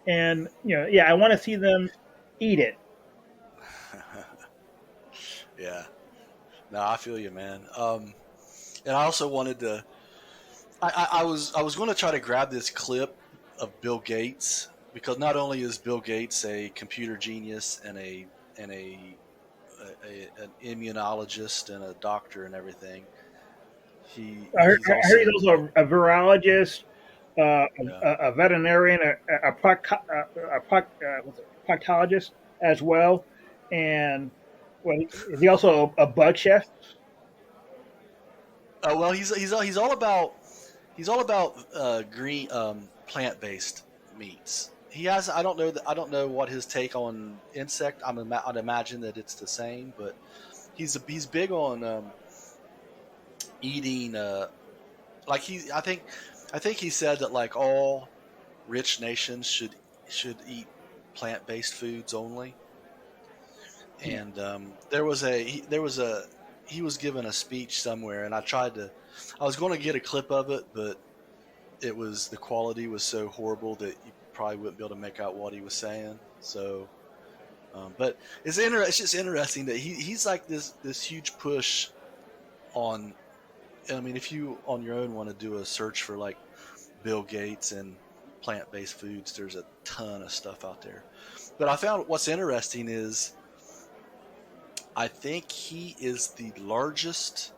And yeah, I want to see them eat it. Yeah. No, I feel you, man. And I also wanted to. I was going to try to grab this clip of Bill Gates, because not only is Bill Gates a computer genius and an immunologist and a doctor and everything, he's I heard also, he's also a virologist, yeah. a veterinarian, what's it, proctologist as well, and is he also a bug chef? Well, he's all about green plant based meats. He has I don't know what his take on insect. I'd imagine that it's the same, but he's big on eating. Like I think he said that like all rich nations should eat plant based foods only. And he was given a speech somewhere, and I was going to get a clip of it, but the quality was so horrible that you probably wouldn't be able to make out what he was saying. So, but it's just interesting that he's like this huge push on. I mean, if you on your own want to do a search for like Bill Gates and plant-based foods, there's a ton of stuff out there. But I found what's interesting is I think he is the largest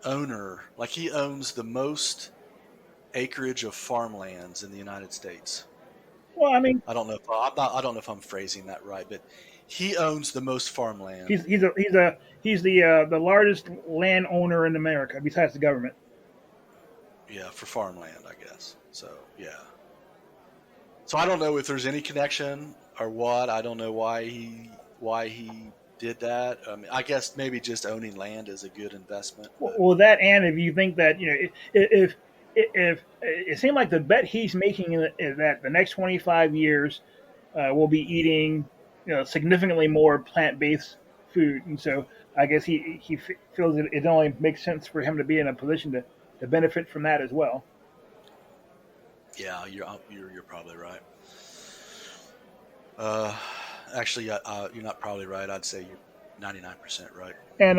owner, like he owns the most acreage of farmlands in the United States. Well, I mean, I don't know if I don't know if I'm phrasing that right, but he owns the most farmland. he's the largest landowner in America besides the government. Yeah, for farmland, I guess. So yeah. So I don't know if there's any connection or what. I don't know why he did that. I mean, I guess maybe just owning land is a good investment. But Well, that and if you think that if it seemed like the bet he's making is that the next 25 years will be eating significantly more plant-based food, and so I guess he feels that it only makes sense for him to be in a position to benefit from that as well. yeah, you're probably right. Uh, actually, you're not probably right. I'd say you're 99% right. And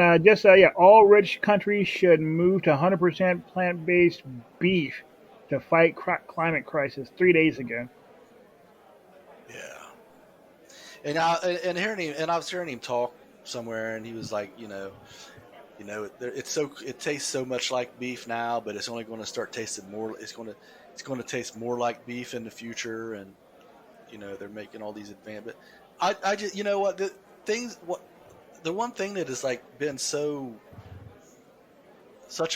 all rich countries should move to 100% plant-based beef to fight climate crisis. 3 days ago. Yeah. And I was hearing him talk somewhere, and he was like, it tastes so much like beef now, but it's only going to start tasting more. It's going to taste more like beef in the future, and they're making all these advancements. But I just what the one thing that has like been such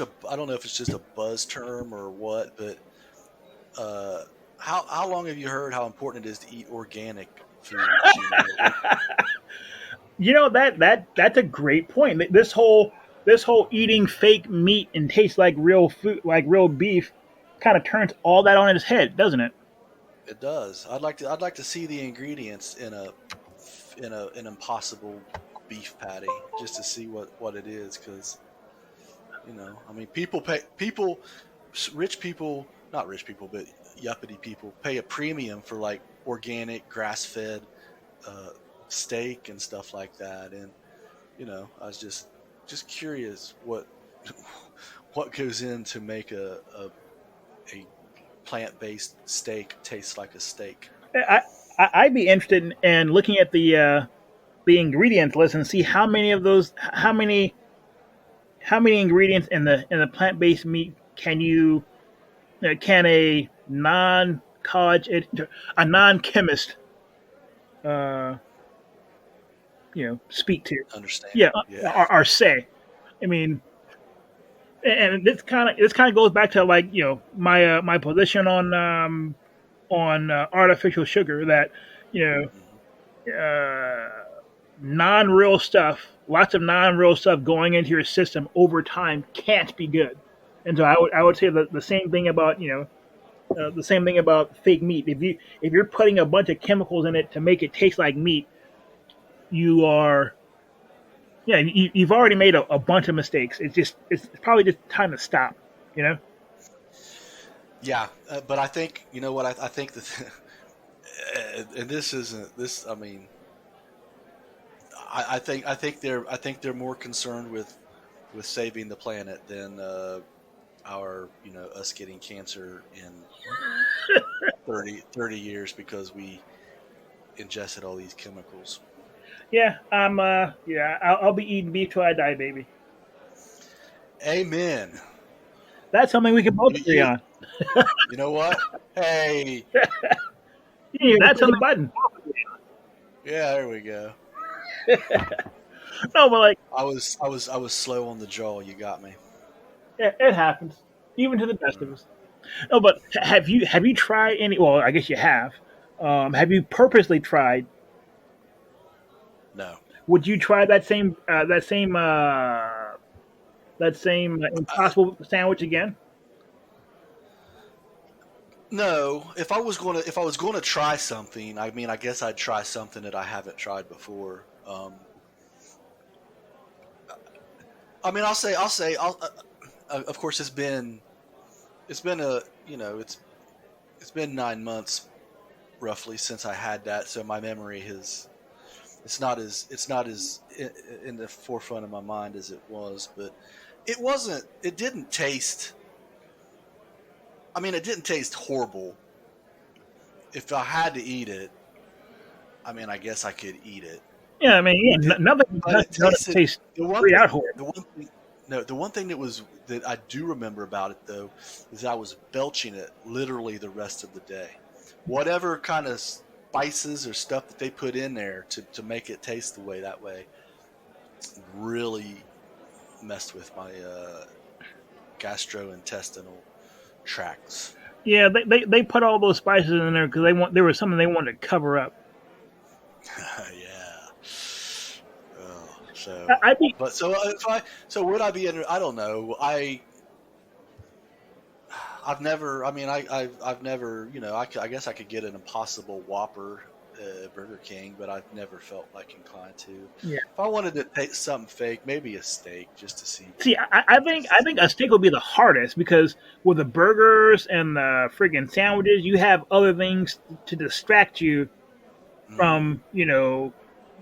a, I don't know if it's just a buzz term or what, but how long have you heard how important it is to eat organic food? That's a great point. This whole eating fake meat and taste like real food, like real beef, kind of turns all that on its head, doesn't it? It does. I'd like to see the ingredients in an impossible beef patty just to see what it is, because I mean, rich people, not rich people, but yuppity people pay a premium for like organic grass fed steak and stuff like that, and I was just curious what what goes in to make a plant based steak taste like a steak. I'd be interested in looking at the ingredients list and see how many ingredients in the plant based meat can a non chemist speak to. Understand? Yeah, Yeah. or say. I mean, and this kind of goes back to like my position on artificial sugar, that you know non-real stuff, lots of non-real stuff going into your system over time can't be good. And so I would say the same thing about the same thing about fake meat. If you're putting a bunch of chemicals in it to make it taste like meat, you are you've already made a bunch of mistakes. It's probably just time to stop. You know. Yeah, but I think what I think that, and this isn't this. I mean, I think they're more concerned with saving the planet than our us getting cancer in 30 years because we ingested all these chemicals. Yeah, I'll be eating beef till I die, baby. Amen. That's something we can both You, agree you, on. you know what? Hey, That's on the button. yeah, there we go. No, but like I was slow on the jaw. You got me. it happens, even to the best of us. No, but have you tried any? Well, I guess you have. Have you purposely tried? No. Would you try that same Impossible sandwich again? No, if I was going to try something, I mean, I guess I'd try something that I haven't tried before. I mean, of course, it's been it's been 9 months roughly since I had that, so my memory it's not as in the forefront of my mind as it was, but it didn't taste. I mean, it didn't taste horrible. If I had to eat it, I mean, I guess I could eat it. Yeah, I mean, It, nothing but it doesn't tasted taste the one three thing. out horrible. The one thing. No, the one thing that I do remember about it though is I was belching it literally the rest of the day. Whatever kind of spices or stuff that they put in there to make it taste the way that way really messed with my gastrointestinal tracts. Yeah, they put all those spices in there because there was something they wanted to cover up. Yeah. Oh, so, I think but so so would I be? I don't know. I've never. I mean, I've never. You know, I guess I could get an Impossible Whopper at Burger King, but I've never felt like inclined to. yeah. If I wanted to take something fake, maybe a steak, just to see. See, I think a steak would be the hardest because with the burgers and the friggin' sandwiches, you have other things to distract you Mm. from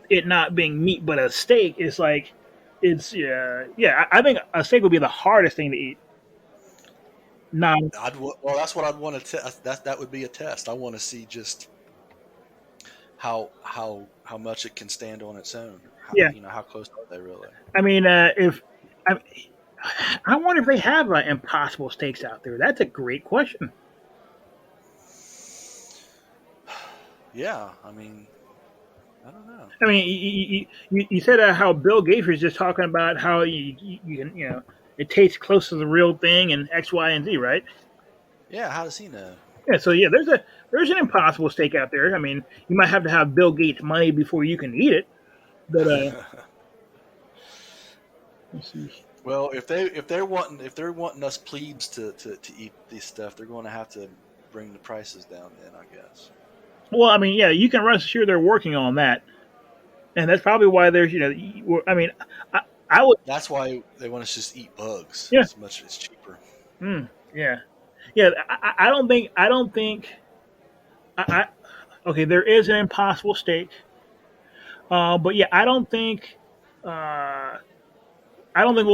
it not being meat, but a steak is like it's yeah. I think a steak would be the hardest thing to eat. Non Well, that's what I'd want to test. That would be a test. I want to see just how much it can stand on its own. yeah. How close are they really? I mean, if I, I wonder if they have impossible steaks out there. That's a great question. Yeah, I mean, I don't know. I mean, you said how Bill Gates was just talking about how you can it tastes close to the real thing and X, Y, and Z, right? Yeah, how does he know? Yeah, so yeah, there's an impossible steak out there. I mean, you might have to have Bill Gates money before you can eat it, but let's see. Well, if they're wanting us plebes to eat this stuff, they're going to have to bring the prices down. Then I guess. Well, I mean, yeah, you can rest assured they're working on that, and that's probably why there's I mean, I, I would That's why they want us to just eat bugs yeah as much as it's cheaper. yeah yeah. I don't think okay. There is an impossible steak, but yeah, I don't think we'll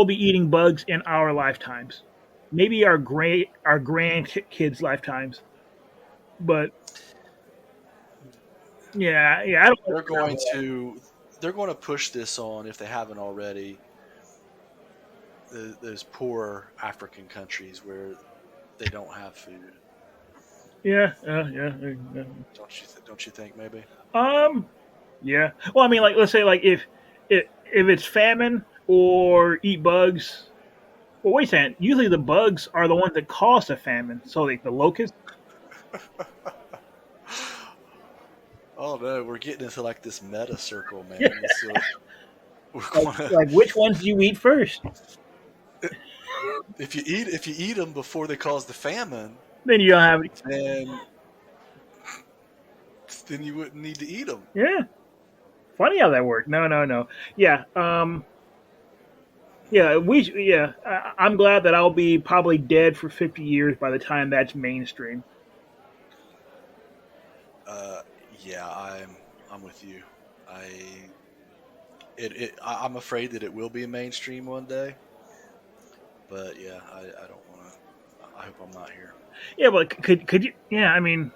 be eating bugs in our lifetimes. Maybe our grandkids' lifetimes, but yeah. I don't. They're going to push this on if they haven't already. Those poor African countries where they don't have food. Yeah. Don't you think maybe? Um, yeah. Well, I mean, like, let's say, like, if it's famine or eat bugs. Well, wait a second. Usually, the bugs are the ones that cause the famine. So, like the locusts. Oh no, we're getting into like this meta circle, man. Yeah. We're Like, gonna, like, which ones do you eat first? if you eat them before they cause the famine, Then you don't have. then you wouldn't need to eat them. Yeah. Funny how that worked. No. Yeah. Yeah. I'm glad that I'll be probably dead for 50 years by the time that's mainstream. Yeah, I'm with you. I'm afraid that it will be a mainstream one day. But yeah, I don't want to. I hope I'm not here. Yeah, but could you? Yeah, I mean,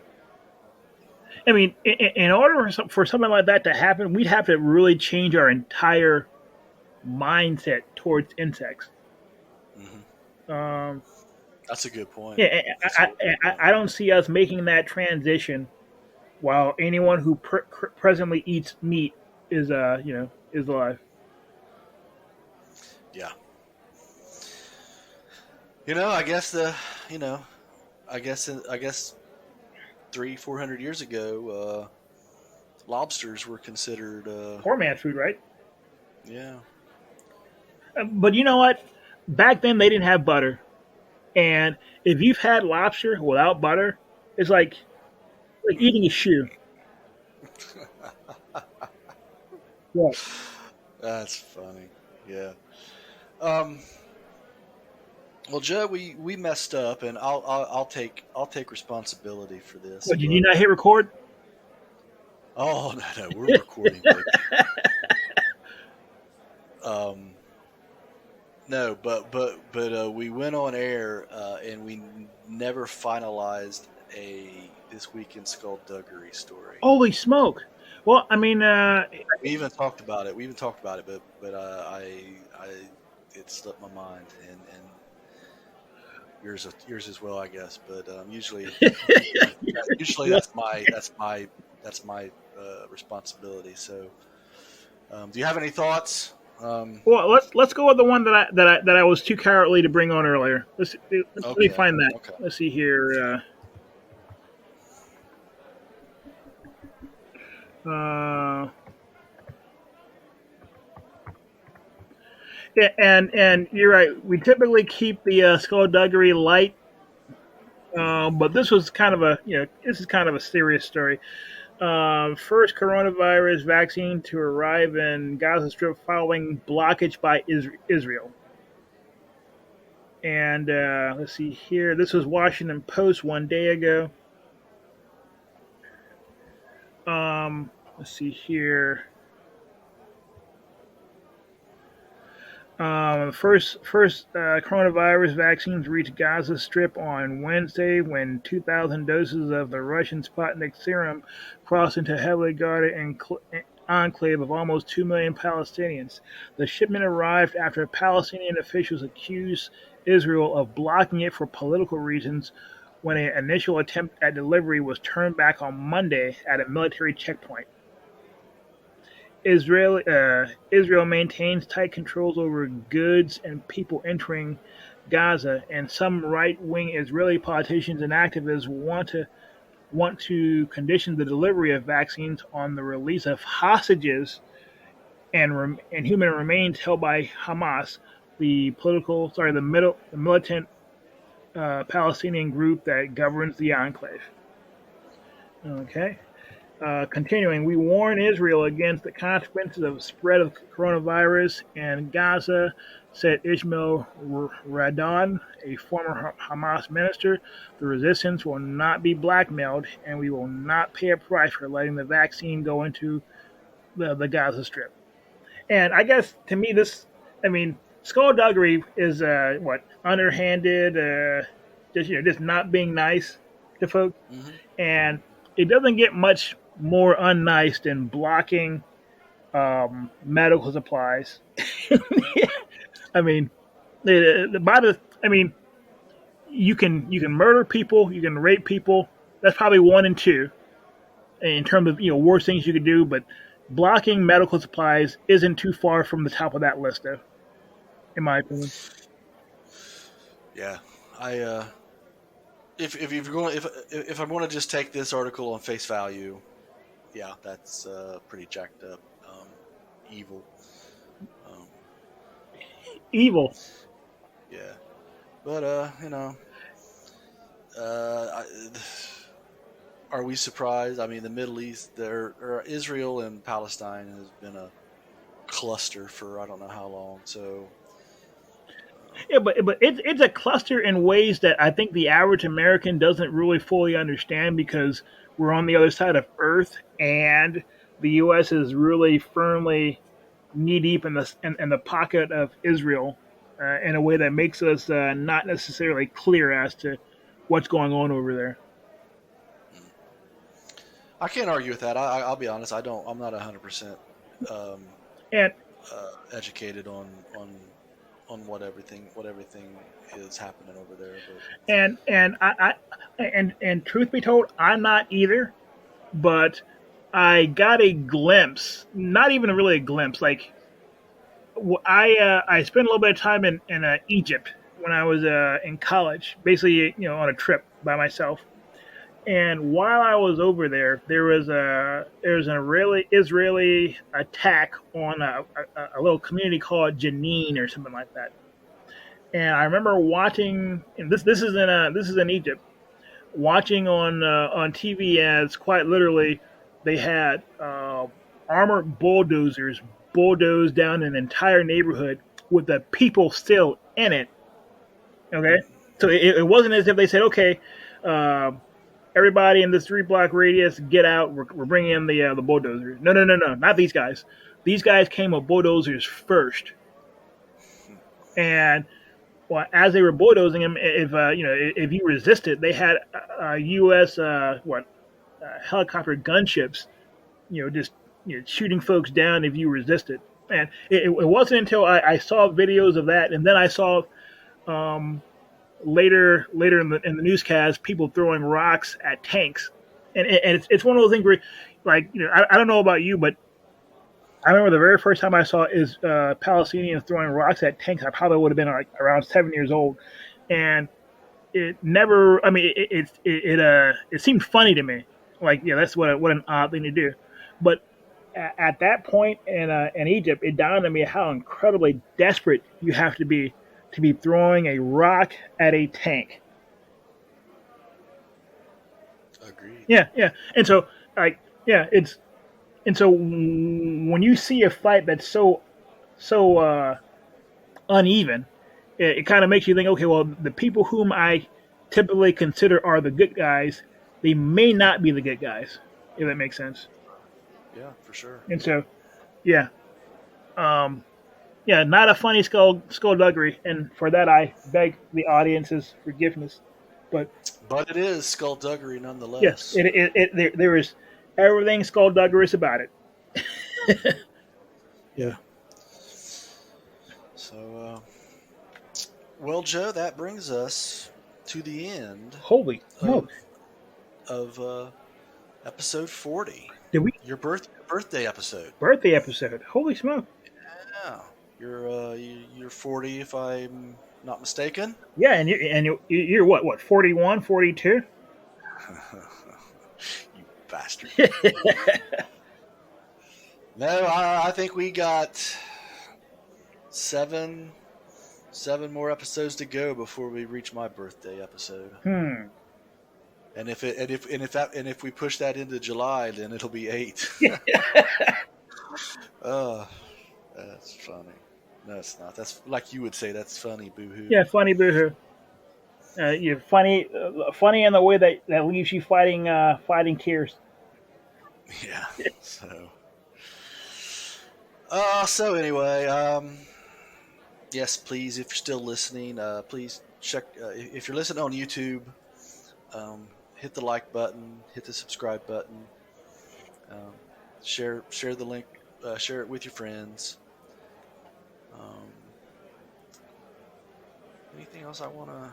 in order for something like that to happen, we'd have to really change our entire mindset towards insects. Hmm. Um, That's a good point. yeah, That's a I, really good point. I don't see us making that transition while anyone who presently eats meat is alive. Yeah. I guess I guess 300-400 years ago, lobsters were considered. Poor man's food, right? Yeah. But you know what? Back then they didn't have butter, and if you've had lobster without butter, it's like eating a shoe. Yeah. That's funny. Yeah. Um. Well, Joe, we messed up, and I'll take responsibility for this. What, did you But not hit record? oh no, we're recording. Baby. Um. No, but we went on air, and we never finalized a this week in skullduggery story. Holy smoke! Well, I mean, We even talked about it. But I it slipped my mind, and yours as well, I guess. But usually that's my responsibility. So, do you have any thoughts? Well, let's go with the one that I was too cowardly to bring on earlier. Let me Okay, find that. okay. Let's see here. Uh, yeah, and you're right. We typically keep the skullduggery light, but this is kind of a serious story. First coronavirus vaccine to arrive in Gaza Strip following blockage by Israel. And let's see here. This was Washington Post one day ago. Let's see here. First coronavirus vaccines reached Gaza Strip on Wednesday when 2,000 doses of the Russian Sputnik serum crossed into heavily guarded enclave of almost 2 million Palestinians. The shipment arrived after Palestinian officials accused Israel of blocking it for political reasons when an initial attempt at delivery was turned back on Monday at a military checkpoint. Israel maintains tight controls over goods and people entering Gaza, and some right-wing Israeli politicians and activists want to condition the delivery of vaccines on the release of hostages and human remains held by Hamas, the militant Palestinian group that governs the enclave. Okay. Continuing, we warn Israel against the consequences of spread of coronavirus in Gaza, said Ishmael Radon, a former Hamas minister. The resistance will not be blackmailed, and we will not pay a price for letting the vaccine go into the Gaza Strip. And I guess to me, skullduggery is underhanded, just not being nice to folks, Hmm. and it doesn't get much more unnice than blocking medical supplies. I mean, you can murder people, you can rape people. That's probably one and two in terms of worst things you could do. But blocking medical supplies isn't too far from the top of that list, though, in my opinion. Yeah, I if you're going if I'm going to just take this article on face value, yeah, that's pretty jacked up, evil. Um, Evil. yeah, but I, are we surprised? I mean, the Middle East, Israel and Palestine has been a cluster for I don't know how long. So Yeah, but it's a cluster in ways that I think the average American doesn't really fully understand because we're on the other side of Earth, and the U.S. is really firmly knee deep in the pocket of Israel in a way that makes us not necessarily clear as to what's going on over there. I can't argue with that. I'll be honest. I'm not 100% um, And educated on what everything is happening over there. and truth be told, I'm not either, but I got a glimpse, not even really a glimpse, like I spent a little bit of time in Egypt when I was in college, basically on a trip by myself. And while I was over there, there was an Israeli attack on a little community called Jenin or something like that. And I remember watching, and this is in Egypt, watching on TV as quite literally they had armored bulldozers bulldoze down an entire neighborhood with the people still in it. Okay, so it wasn't as if they said, okay, uh, everybody in this 3 block radius, get out. We're bringing in the bulldozers. No, no, no, no, not these guys. These guys came with bulldozers first, and well, as they were bulldozing him, if you resisted, they had U.S. Helicopter gunships, just shooting folks down if you resisted. And it wasn't until I saw videos of that, and then I saw um, later in the newscast people throwing rocks at tanks, and it's one of those things where, like, I don't know about you, but I remember the very first time I saw is Palestinians throwing rocks at tanks. I probably would have been like around 7 years old, and it never. I mean, it seemed funny to me. Like, yeah, that's what an odd thing to do. But at that point in Egypt, it dawned on me how incredibly desperate you have to be throwing a rock at a tank. Agreed. Yeah, yeah. And so, like, yeah, it's and so when you see a fight that's so uneven, it kind of makes you think, okay, well, the people whom I typically consider are the good guys, they may not be the good guys, if that makes sense. Yeah, for sure. And so, yeah, um, yeah, not a funny skullduggery, and for that I beg the audience's forgiveness. But But it is skullduggery yes, nonetheless. there is everything skullduggerous about it. Yeah. Yeah. So, well, Joe, that brings us to the end Holy of smokes! episode 40, Did we your birthday episode. birthday episode? Holy smoke! Yeah, you're 40 if I'm not mistaken. Yeah, and you're what 41, 42? You bastard. No, I think we got seven more episodes to go before we reach my birthday episode. Hmm. And if we push that into July, then it'll be 8. Oh, that's funny. No, it's not. That's like you would say. That's funny. Boo-hoo. Yeah, funny boohoo. You're funny in the way that leaves you fighting tears. Yeah. So anyway, yes, please, if you're still listening, please check. If you're listening on YouTube, hit the like button, hit the subscribe button, um, share the link, share it with your friends. Anything else I wanna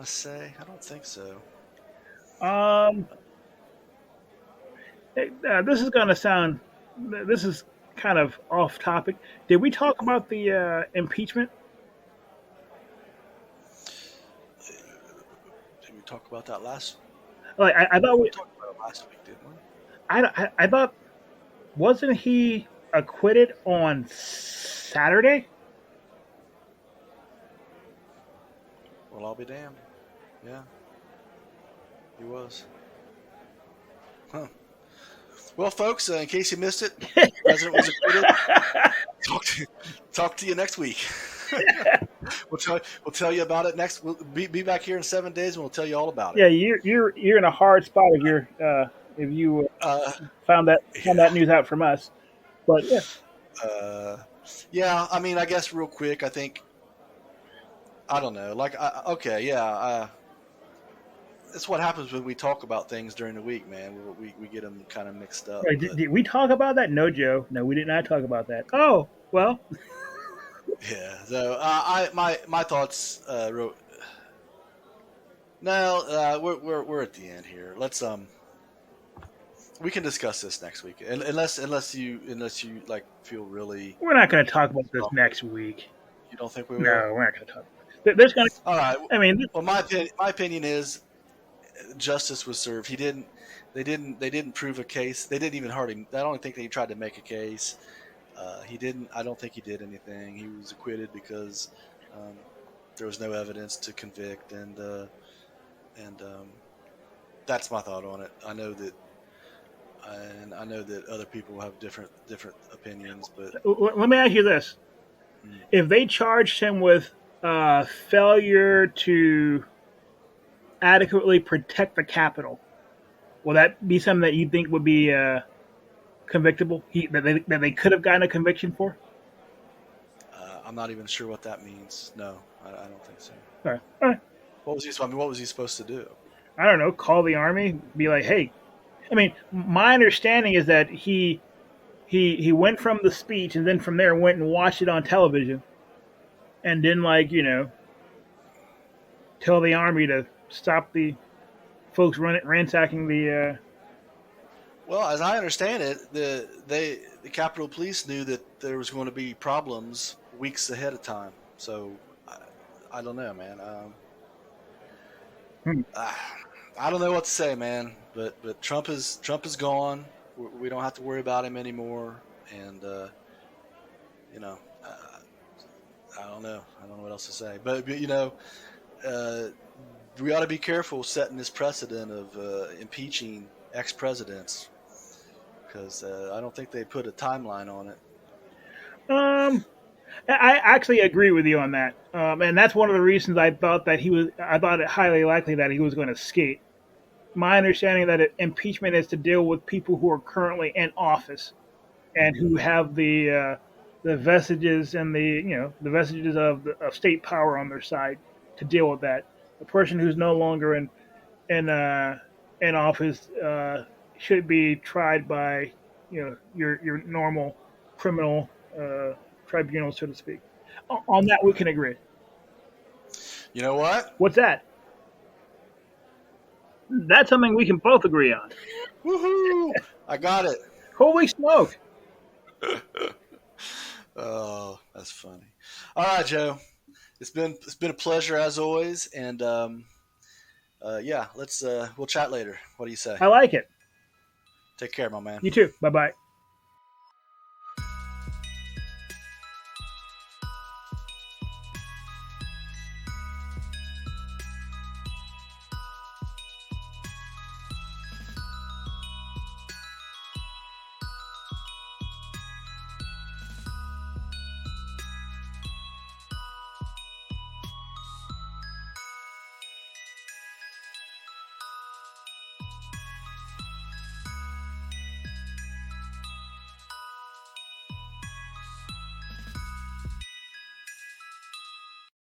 say? I don't think so. Um, this is gonna sound. This is kind of off topic. Did we talk about the impeachment? Did we talk about that last? Like, I thought We we. talked about it last week, didn't we? I thought, wasn't he acquitted on Saturday? Well, I'll be damned. Yeah, he was. Huh. Well, folks, in case you missed it, the president was acquitted. Talk to you next week. We'll tell you about it next. We'll be back here in 7 days, and we'll tell you all about it. Yeah, you're in a hard spot if you found that news out from us. But yeah, Yeah. I mean, I guess real quick, I think I don't know. Like, okay, yeah. It's what happens when we talk about things during the week, man. We get them kind of mixed up. Right, did we talk about that? No, Joe. No, we did not talk about that. Oh well. Yeah. So my thoughts. No, we're at the end here. Let's we can discuss this next week, unless you like feel really. We're not going to talk about this next week. You don't think we will? No, we're not going to talk. There's going to. All right. I mean, Well, my opinion is justice was served. They didn't prove a case. They didn't even hardly. I don't think they tried to make a case. He didn't. I don't think he did anything. He was acquitted because there was no evidence to convict, and that's my thought on it. I know that other people have different opinions, but let me ask you this: if they charged him with failure to adequately protect the Capitol, will that be something that you think would be convictable? That they could have gotten a conviction for? I'm not even sure what that means. No, I don't think so. All right. All right. What was he supposed to do? I don't know. Call the army. Be like, hey. I mean, my understanding is that he he went from the speech and then from there went and watched it on television and didn't tell the army to stop the folks ransacking the. Well, as I understand it, the Capitol Police knew that there was going to be problems weeks ahead of time. So I don't know, man. Hmm. I don't know what to say, man. But Trump is gone. We don't have to worry about him anymore. And you know, I don't know. I don't know what else to say. But you know, we ought to be careful setting this precedent of impeaching ex-presidents, because I don't think they put a timeline on it. I actually agree with you on that, and that's one of the reasons I thought that he was. I thought it highly likely that he was going to skate. My understanding that impeachment is to deal with people who are currently in office and who have the vestiges and the vestiges of state power on their side to deal with that. The person who's no longer in in office should be tried by your normal criminal tribunal, so to speak. On that, we can agree. You know what? What's that? That's something we can both agree on. Woohoo! I got it. Holy smoke! Oh, that's funny. All right, Joe. It's been a pleasure as always, and yeah, we'll chat later. What do you say? I like it. Take care, my man. You too. Bye bye.